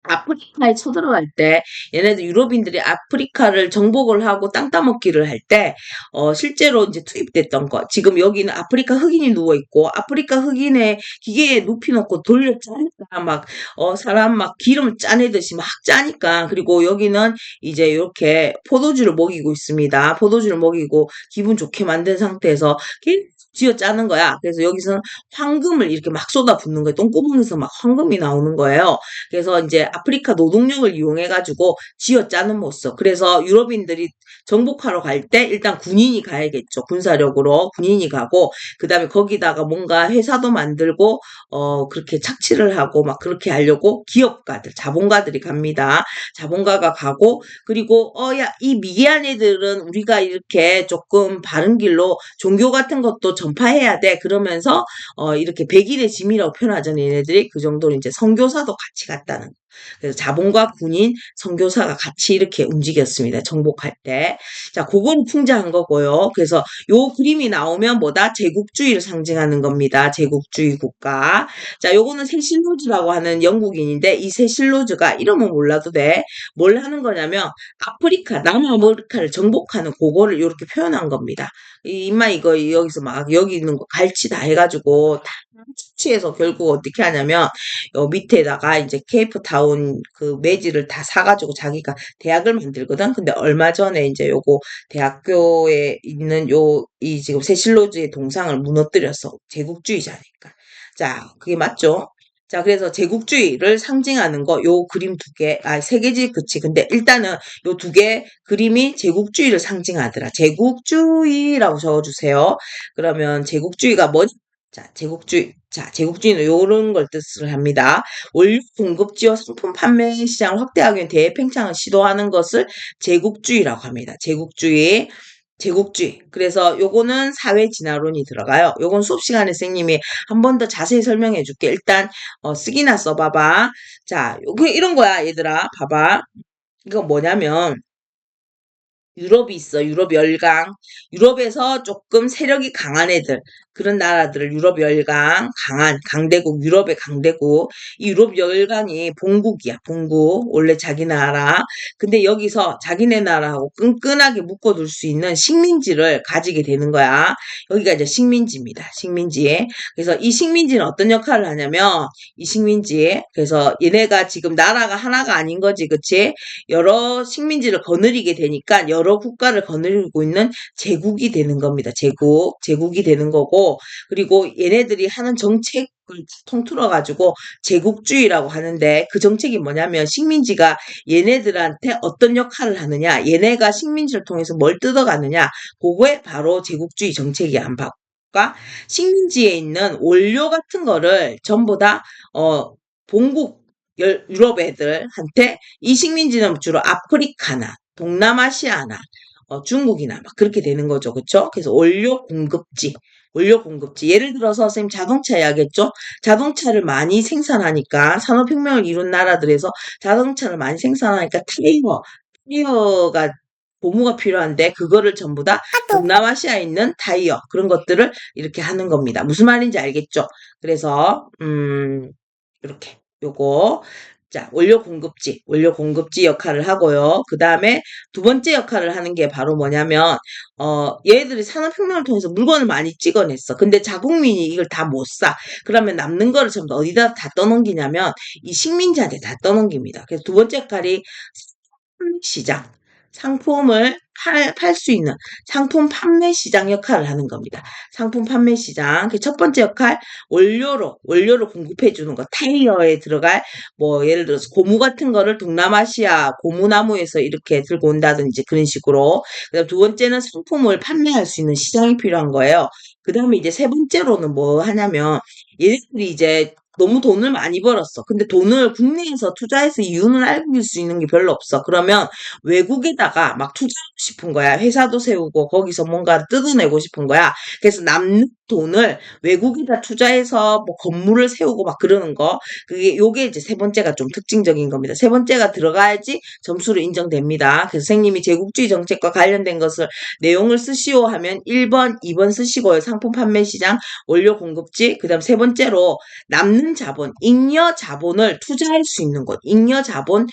Speaker 1: 아프리카에 쳐들어갈 때 얘네들 유럽인들이 아프리카를 정복을 하고 땅 따먹기를 할 때 실제로 이제 투입됐던 거 지금 여기는 아프리카 흑인이 누워 있고 아프리카 흑인의 기계에 눕히 놓고 돌려 짜니까 막 사람 막 기름을 짜내듯이 막 짜니까 그리고 여기는 이제 이렇게 포도주를 먹이고 있습니다. 포도주를 먹이고 기분 좋게 만든 상태에서 계속 쥐어 짜는 거야. 그래서 여기서는 황금을 이렇게 막 쏟아붓는 거예요. 똥구멍에서 막 황금이 나오는 거예요. 그래서 이제 아프리카 노동력을 이용해가지고 쥐어짜는 모습. 그래서 유럽인들이 정복하러 갈 때 일단 군인이 가야겠죠. 군사력으로 군인이 가고 그 다음에 거기다가 뭔가 회사도 만들고 그렇게 착취를 하고 막 그렇게 하려고 기업가들, 자본가들이 갑니다. 자본가가 가고 그리고 야, 이 미개한 애들은 우리가 이렇게 조금 바른 길로 종교 같은 것도 전파해야 돼. 그러면서 이렇게 백일의 짐이라고 표현하잖아요. 얘네들이 그 정도로 이제 선교사도 같이 갔다는 거. 그래서 자본과 군인, 선교사가 같이 이렇게 움직였습니다. 정복할 때. 자, 그거는 풍자한 거고요. 그래서 요 그림이 나오면 뭐다? 제국주의를 상징하는 겁니다. 제국주의 국가. 자, 요거는 세실로즈라고 하는 영국인인데 이 세실로즈가 이름은 몰라도 돼. 뭘 하는 거냐면 아프리카, 남아메리카를 정복하는 그거를 이렇게 표현한 겁니다. 임마 이거 여기서 막 여기 있는 거 갈치 다 해가지고 다 취해서 결국 어떻게 하냐면 밑에다가 이제 케이프타운 그 매질을 다 사가지고 자기가 대학을 만들거든. 근데 얼마 전에 이제 요거 대학교에 있는 이 지금 세실로즈의 동상을 무너뜨렸어. 제국주의자니까. 자, 그게 맞죠? 자, 그래서 제국주의를 상징하는 거, 요 그림 두 개, 세 개지, 그치. 근데 일단은 요 두 개 그림이 제국주의를 상징하더라. 제국주의라고 적어주세요. 그러면 제국주의가 뭐지? 자, 제국주의. 자, 제국주의는 요런 걸 뜻을 합니다. 원료 공급지와 상품 판매 시장을 확대하기 위한 대팽창을 시도하는 것을 제국주의라고 합니다. 제국주의. 제국주의. 그래서 요거는 사회 진화론이 들어가요. 요건 수업 시간에 선생님이 한 번 더 자세히 설명해 줄게. 일단 쓰기나 써봐봐. 자, 이런 거야, 얘들아. 봐봐. 이거 뭐냐면 유럽이 있어. 유럽 열강. 유럽에서 조금 세력이 강한 애들. 그런 나라들을 유럽 열강, 강한 강대국, 유럽의 강대국. 이 유럽 열강이 본국이야. 본국. 원래 자기 나라. 근데 여기서 자기네 나라하고 끈끈하게 묶어둘 수 있는 식민지를 가지게 되는 거야. 여기가 이제 식민지입니다. 식민지. 그래서 이 식민지는 어떤 역할을 하냐면 이 식민지. 그래서 얘네가 지금 나라가 하나가 아닌 거지. 그치? 여러 식민지를 거느리게 되니까 여러 국가를 거느리고 있는 제국이 되는 겁니다. 제국이 되는 거고, 그리고 얘네들이 하는 정책을 통틀어 가지고 제국주의라고 하는데 그 정책이 뭐냐면 식민지가 얘네들한테 어떤 역할을 하느냐, 얘네가 식민지를 통해서 뭘 뜯어가느냐, 그거에 바로 제국주의 정책이 안 바꿔. 식민지에 있는 원료 같은 거를 전부 다 본국 유럽 애들한테 이 식민지는 주로 아프리카나 동남아시아나 중국이나 막 그렇게 되는 거죠. 그쵸? 그래서 원료 공급지. 예를 들어서 선생님 자동차 이야기했죠? 자동차를 많이 생산하니까 산업혁명을 이룬 나라들에서 자동차를 많이 생산하니까 타이어가 고무가 필요한데 그거를 전부 다 동남아시아에 있는 타이어 그런 것들을 이렇게 하는 겁니다. 무슨 말인지 알겠죠? 그래서 이렇게 요거 자 원료 공급지 역할을 하고요. 그 다음에 두 번째 역할을 하는 게 바로 뭐냐면 얘들이 산업혁명을 통해서 물건을 많이 찍어냈어. 근데 자국민이 이걸 다 못 사. 그러면 남는 거를 전부 어디다 다 떠넘기냐면 이 식민지한테 다 떠넘깁니다. 그래서 두 번째 역할이 시장, 상품을 팔 수 있는 상품 판매 시장 역할을 하는 겁니다. 상품 판매 시장. 그 첫 번째 역할, 원료로 공급해 주는 거. 타이어에 들어갈, 뭐, 예를 들어서 고무 같은 거를 동남아시아 고무나무에서 이렇게 들고 온다든지 그런 식으로. 그 다음 두 번째는 상품을 판매할 수 있는 시장이 필요한 거예요. 그 다음에 이제 세 번째로는 뭐 하냐면, 얘네들이 이제 너무 돈을 많이 벌었어. 근데 돈을 국내에서 투자해서 이윤을 알릴 수 있는 게 별로 없어. 그러면 외국에다가 막 투자하고 싶은 거야. 회사도 세우고 거기서 뭔가 뜯어내고 싶은 거야. 그래서 남는 돈을 외국에다 투자해서 뭐 건물을 세우고 막 그러는 거. 요게 이제 세 번째가 좀 특징적인 겁니다. 세 번째가 들어가야지 점수로 인정됩니다. 그래서 선생님이 제국주의 정책과 관련된 것을 내용을 쓰시오 하면 1번, 2번 쓰시고요. 상품 판매 시장, 원료 공급지. 그다음 세 번째로 남는 자본, 잉여 자본을 투자할 수 있는 곳. 잉여 자본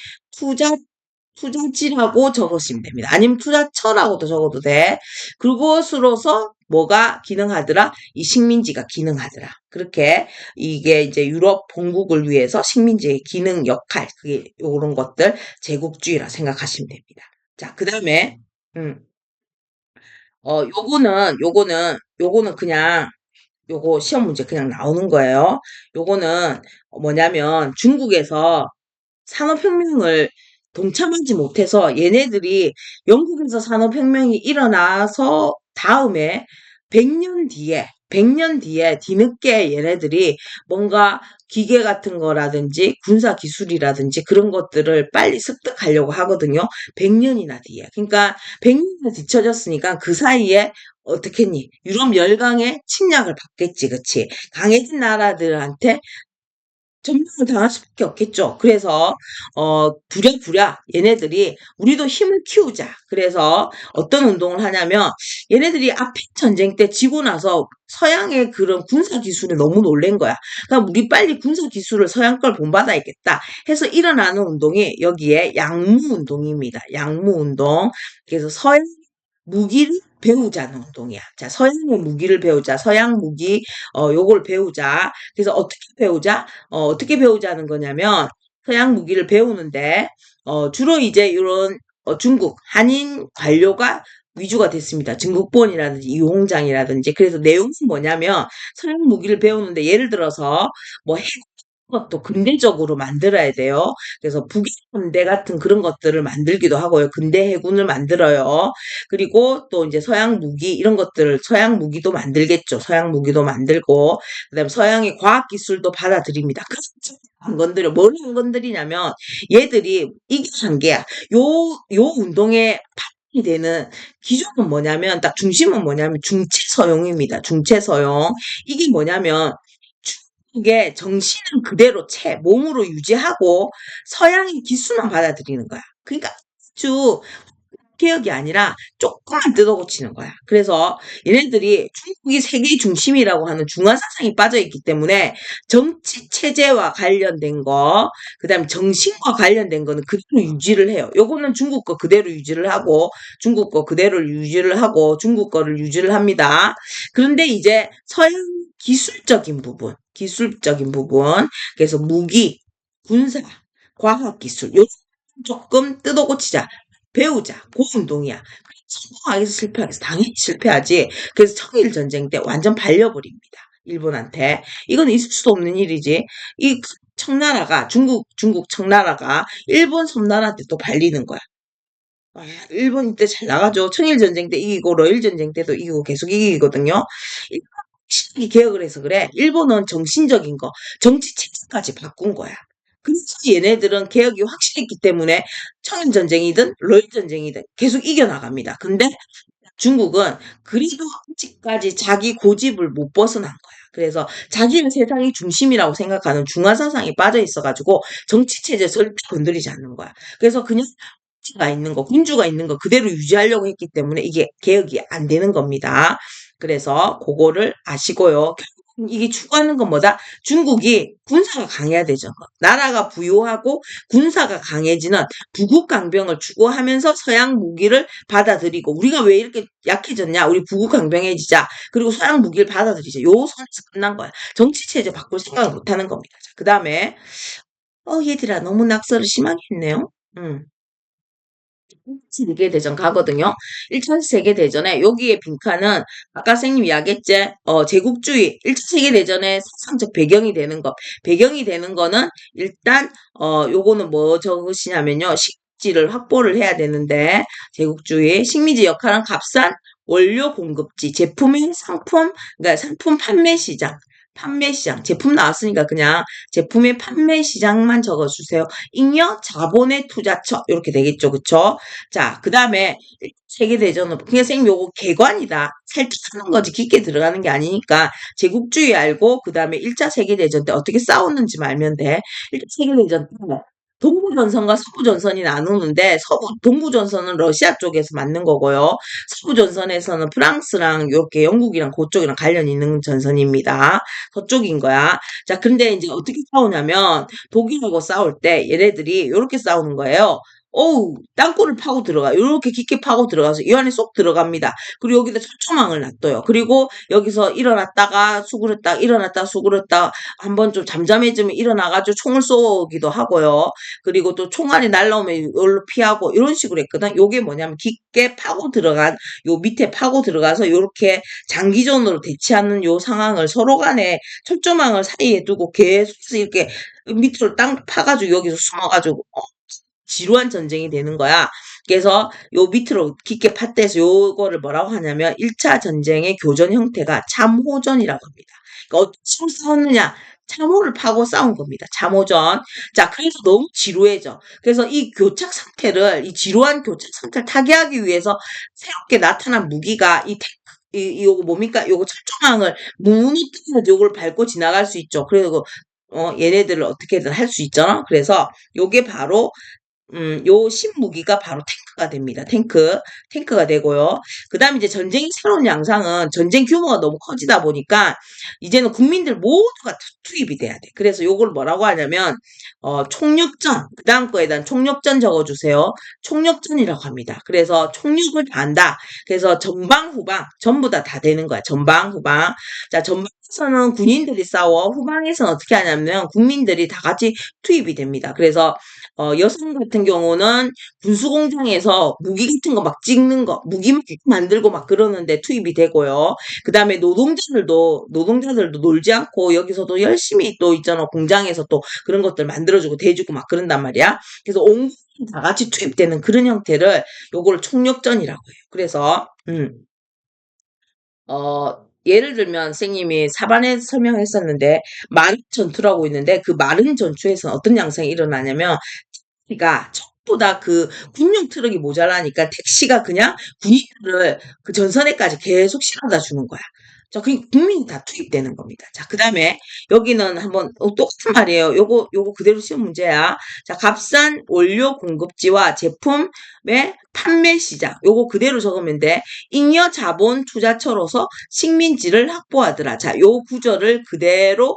Speaker 1: 투자지라고 적으시면 됩니다. 아니면 투자처라고도 적어도 돼. 그것으로서 뭐가 기능하더라? 이 식민지가 기능하더라. 그렇게 이게 이제 유럽 본국을 위해서 식민지의 기능 역할, 그게 요런 것들 제국주의라 생각하시면 됩니다. 자, 그다음에 요거는 그냥 요거 시험 문제 그냥 나오는 거예요. 요거는 뭐냐면 중국에서 산업혁명을 동참하지 못해서 얘네들이 영국에서 산업혁명이 일어나서 다음에 100년 뒤에 뒤늦게 얘네들이 뭔가 기계 같은 거라든지 군사 기술이라든지 그런 것들을 빨리 습득하려고 하거든요. 100년이나 뒤에. 그러니까 100년이나 뒤쳐졌으니까 그 사이에 어떻겠니? 유럽 열강의 침략을 받겠지, 그치? 강해진 나라들한테 점령을 당할 수밖에 없겠죠. 그래서 부랴부랴 얘네들이 우리도 힘을 키우자. 그래서 어떤 운동을 하냐면 얘네들이 아편 전쟁 때 지고 나서 서양의 그런 군사 기술에 너무 놀란 거야. 그러니까 우리 빨리 군사 기술을 서양 걸 본받아야겠다 해서 일어나는 운동이 여기에 양무 운동입니다. 양무 운동. 그래서 서양 무기를 배우자는 운동이야. 자, 서양의 무기를 배우자. 서양 무기, 요걸 배우자. 그래서 어떻게 배우자는 거냐면, 서양 무기를 배우는데, 주로 이제 이런, 중국, 한인 관료가 위주가 됐습니다. 증국본이라든지 이홍장이라든지. 그래서 내용은 뭐냐면, 서양 무기를 배우는데, 예를 들어서, 뭐, 것도 근대적으로 만들어야 돼요. 그래서 북일함대 같은 그런 것들을 만들기도 하고요. 근대 해군을 만들어요. 그리고 또 이제 서양 무기 이런 것들 서양 무기도 만들겠죠. 서양 무기도 만들고 그다음에 서양의 과학 기술도 받아들입니다. 그래서 안 건드려. 뭘 안 건드리냐면 얘들이 이게 한계야. 요 운동의 이 되는 기준은 뭐냐면 딱 중심은 뭐냐면 중체서용입니다. 중체서용. 이게 뭐냐면 중국의 정신은 그대로 몸으로 유지하고 서양의 기술만 받아들이는 거야. 그러니까 아주 개혁이 아니라 조금만 뜯어고치는 거야. 그래서 얘네들이 중국이 세계 중심이라고 하는 중화사상이 빠져있기 때문에 정치 체제와 관련된 거, 그 다음에 정신과 관련된 거는 그대로 유지를 해요. 요거는 중국 거 그대로 유지를 하고, 중국 거 그대로 유지를 하고, 중국 거를 유지를 합니다. 그런데 이제 서양 기술적인 부분, 그래서 무기, 군사, 과학기술, 요 조금 뜯어고치자. 배우자. 그 운동이야. 성공하겠어, 실패하겠어? 당연히 실패하지. 그래서 청일전쟁 때 완전 발려버립니다. 일본한테. 이건 있을 수도 없는 일이지. 이 청나라가, 중국 청나라가 일본 섬나라한테 또 발리는 거야. 아, 일본 이때 잘 나가죠. 청일전쟁 때 이기고, 러일전쟁 때도 이기고, 계속 이기거든요. 확실하게 개혁을 해서 그래. 일본은 정신적인 거, 정치 체제까지 바꾼 거야. 그래서 얘네들은 개혁이 확실했기 때문에 청일전쟁이든 러일전쟁이든 계속 이겨나갑니다. 근데 중국은 그래도 아직까지 자기 고집을 못 벗어난 거야. 그래서 자기는 세상이 중심이라고 생각하는 중화사상에 빠져 있어가지고 정치체제 절대 건드리지 않는 거야. 그래서 그냥 가 있는 거, 군주가 있는 거 그대로 유지하려고 했기 때문에 이게 개혁이 안 되는 겁니다. 그래서 그거를 아시고요. 결국은 이게 추구하는 건 뭐다? 중국이 군사가 강해야 되죠. 나라가 부유하고 군사가 강해지는 부국 강병을 추구하면서 서양 무기를 받아들이고 우리가 왜 이렇게 약해졌냐? 우리 부국 강병해지자. 그리고 서양 무기를 받아들이자. 요 선에서 끝난 거야. 정치 체제 바꿀 생각을 못 하는 겁니다. 그 다음에 얘들아 너무 낙서를 심하게 했네요. 음. 세계대전 가거든요. 1차 세계대전에 여기에 빈칸은 아까 선생님 이야기했지? 제국주의 1차 세계대전의 사상적 배경이 되는 것. 배경이 되는 거는 일단 요거는 뭐 적으시냐면요. 식지를 확보를 해야 되는데 제국주의 식민지 역할은 값싼 원료 공급지, 제품의 상품, 그러니까 상품 판매 시장. 판매 시장. 제품 나왔으니까 그냥 제품의 판매 시장만 적어주세요. 잉여 자본의 투자처. 이렇게 되겠죠. 그쵸? 자, 그 다음에 세계대전은 그냥 선생님 요거 개관이다. 살짝 하는 거지 깊게 들어가는 게 아니니까 제국주의 알고 그 다음에 1차 세계대전 때 어떻게 싸웠는지 알면 돼. 1차 세계대전 때 동부전선과 서부전선이 나누는데 동부전선은 러시아 쪽에서 맞는 거고요. 서부전선에서는 프랑스랑 이렇게 영국이랑 그쪽이랑 관련 있는 전선입니다. 서쪽인 거야. 자, 근데 이제 어떻게 싸우냐면 독일하고 싸울 때 얘네들이 이렇게 싸우는 거예요. 어우, 땅굴을 파고 들어가. 이렇게 깊게 파고 들어가서 이 안에 쏙 들어갑니다. 그리고 여기다 철조망을 놔둬요. 그리고 여기서 일어났다가 수그렸다, 일어났다, 수그렸다, 한번 좀 잠잠해지면 일어나가지고 총을 쏘기도 하고요. 그리고 또 총알이 날라오면 이걸로 피하고 이런 식으로 했거든. 요게 뭐냐면 깊게 파고 들어간, 요 밑에 파고 들어가서 이렇게 장기전으로 대치하는 요 상황을 서로 간에 철조망을 사이에 두고 계속 이렇게 밑으로 땅 파가지고 여기서 숨어가지고 지루한 전쟁이 되는 거야. 그래서 요 밑으로 깊게 팠대서 요거를 뭐라고 하냐면 1차 전쟁의 교전 형태가 참호전이라고 합니다. 그러니까 어떻게 싸웠느냐? 참호를 파고 싸운 겁니다. 참호전. 자, 그래서 너무 지루해져. 그래서 이 교착 상태를, 이 지루한 교착 상태를 타개하기 위해서 새롭게 나타난 무기가 요거 뭡니까? 요거 철조망을 무늬 요걸 밟고 지나갈 수 있죠. 그리고 얘네들을 어떻게든 할 수 있잖아. 그래서 요게 바로 요 신무기가 바로 탱크가 됩니다. 탱크가 되고요. 그 다음에 이제 전쟁이 새로운 양상은 전쟁 규모가 너무 커지다 보니까 이제는 국민들 모두가 투입이 돼야 돼. 그래서 요걸 뭐라고 하냐면, 총력전. 그 다음 거에다 총력전 적어주세요. 총력전이라고 합니다. 그래서 총력을 다 한다. 그래서 전방, 후방, 전부 다 되는 거야. 전방, 후방. 자, 전방에서는 군인들이 싸워. 후방에서는 어떻게 하냐면 국민들이 다 같이 투입이 됩니다. 그래서 여성 같은 경우는 군수공장에서 무기 같은 거 막 찍는 거, 무기 막 만들고 막 그러는데 투입이 되고요. 그 다음에 노동자들도 놀지 않고 여기서도 열심히 또 있잖아. 공장에서 또 그런 것들 만들어주고 대주고 막 그런단 말이야. 그래서 온 국민이 다 같이 투입되는 그런 형태를 요걸 총력전이라고 해요. 그래서, 예를 들면 선생님이 사반에 설명했었는데 마른 전투라고 있는데 그 마른 전투에서는 어떤 양상이 일어나냐면 택시가 전부 다 그 군용 트럭이 모자라니까 택시가 그냥 군인들을 그 전선에까지 계속 실어다 주는 거야. 자, 그 국민이 다 투입되는 겁니다. 자, 그 다음에 여기는 한번 똑같은 말이에요. 요거 그대로 쉬운 문제야. 자, 값싼 원료 공급지와 제품의 판매 시장. 요거 그대로 적으면 돼. 잉여 자본 투자처로서 식민지를 확보하더라. 자, 요 구절을 그대로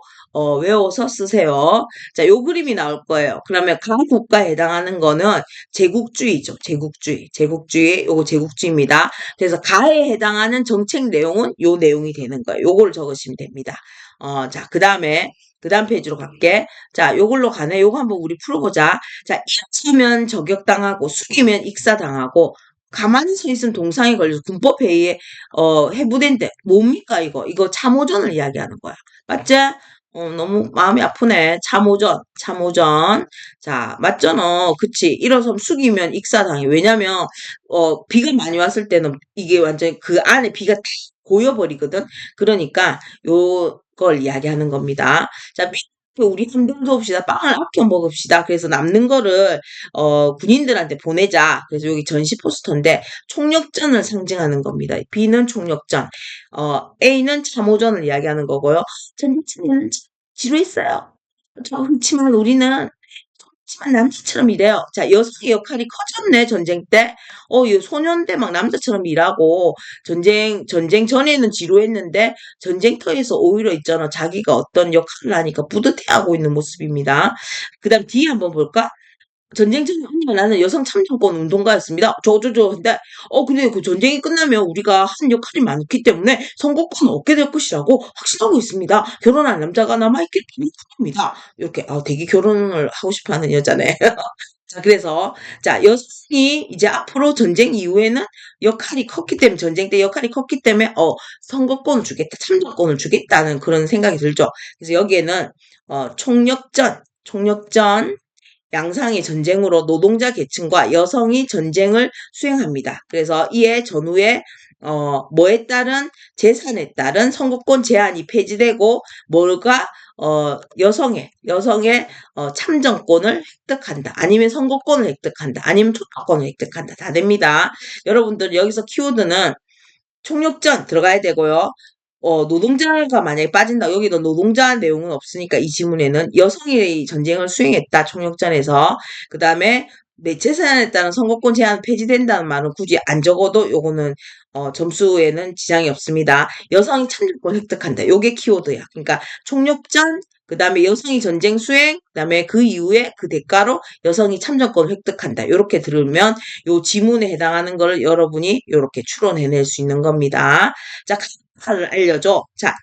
Speaker 1: 외워서 쓰세요. 자, 요 그림이 나올 거예요. 그러면 각 국가에 해당하는 거는 제국주의죠. 제국주의, 요거 제국주의입니다. 그래서 가에 해당하는 정책 내용은 요 내용이 되는 거예요. 요거를 적으시면 됩니다. 자, 그 다음 페이지로 갈게. 자, 요걸로 가네. 요거 한번 우리 풀어보자. 자, 일치면 저격당하고, 숙이면 익사당하고, 가만히 서 있으면 동상이 걸려서 군법회의에, 해부된대. 뭡니까, 이거? 이거 참호전을 이야기하는 거야. 맞지? 너무 마음이 아프네. 참호전. 자, 맞잖아. 그치. 일어서면 숙이면 익사당해. 왜냐면, 비가 많이 왔을 때는 이게 완전히 그 안에 비가 다 고여버리거든. 그러니까 요걸 이야기하는 겁니다. 자, 우리 힘들도 봅시다. 빵을 아껴 먹읍시다. 그래서 남는 거를 군인들한테 보내자. 그래서 여기 전시 포스터인데 총력전을 상징하는 겁니다. B는 총력전, A는 참호전을 이야기하는 거고요. 전쟁은 지루했어요. 그렇지만 우리는 하지만 남자처럼 일해요. 자, 여성의 역할이 커졌네, 전쟁 때. 이 소년대 막 남자처럼 일하고, 전쟁 전에는 지루했는데, 전쟁터에서 오히려 있잖아. 자기가 어떤 역할을 하니까 뿌듯해하고 있는 모습입니다. 그 다음 D 한번 볼까? 전쟁 전에 언니가 나는 여성 참정권 운동가였습니다. 근데, 근데 그 전쟁이 끝나면 우리가 한 역할이 많기 때문에 선거권을 얻게 될 것이라고 확신하고 있습니다. 결혼한 남자가 남아있길 바랍니다. 이렇게, 되게 결혼을 하고 싶어 하는 여자네. 자, 그래서, 자, 여성이 이제 앞으로 전쟁 이후에는 역할이 컸기 때문에, 전쟁 때 역할이 컸기 때문에, 선거권을 주겠다, 참정권을 주겠다는 그런 생각이 들죠. 그래서 여기에는, 총력전, 양상의 전쟁으로 노동자 계층과 여성이 전쟁을 수행합니다. 그래서 이에 전후에 뭐에 따른 재산에 따른 선거권 제한이 폐지되고 뭘과 여성의 참정권을 획득한다. 아니면 선거권을 획득한다. 아니면 투표권을 획득한다. 다 됩니다. 여러분들 여기서 키워드는 총력전 들어가야 되고요. 노동자가 만약에 빠진다. 여기도 노동자 내용은 없으니까 이 지문에는 여성이 전쟁을 수행했다. 총력전에서. 그 다음에 내 재산에 따른 선거권 제한 폐지된다는 말은 굳이 안 적어도 요거는 점수에는 지장이 없습니다. 여성이 참정권 획득한다. 요게 키워드야. 그러니까 총력전, 그 다음에 여성이 전쟁 수행, 그 다음에 그 이후에 그 대가로 여성이 참정권 획득한다. 요렇게 들으면 요 지문에 해당하는 걸 여러분이 요렇게 추론해낼 수 있는 겁니다. 자, 가나다라를 알려줘. 자,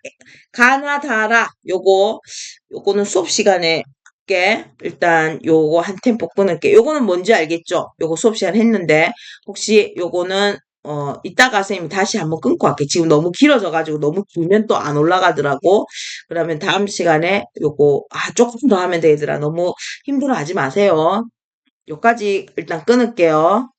Speaker 1: 가나다라 요거는 수업 시간에 할게. 일단 요거 한 템포 끊을게. 요거는 뭔지 알겠죠? 요거 수업 시간 했는데 혹시 요거는 이따가 선생님이 다시 한번 끊고 할게. 지금 너무 길어져가지고 너무 길면 또 안 올라가더라고. 그러면 다음 시간에 요거 조금 더 하면 되더라. 너무 힘들어하지 마세요. 요까지 일단 끊을게요.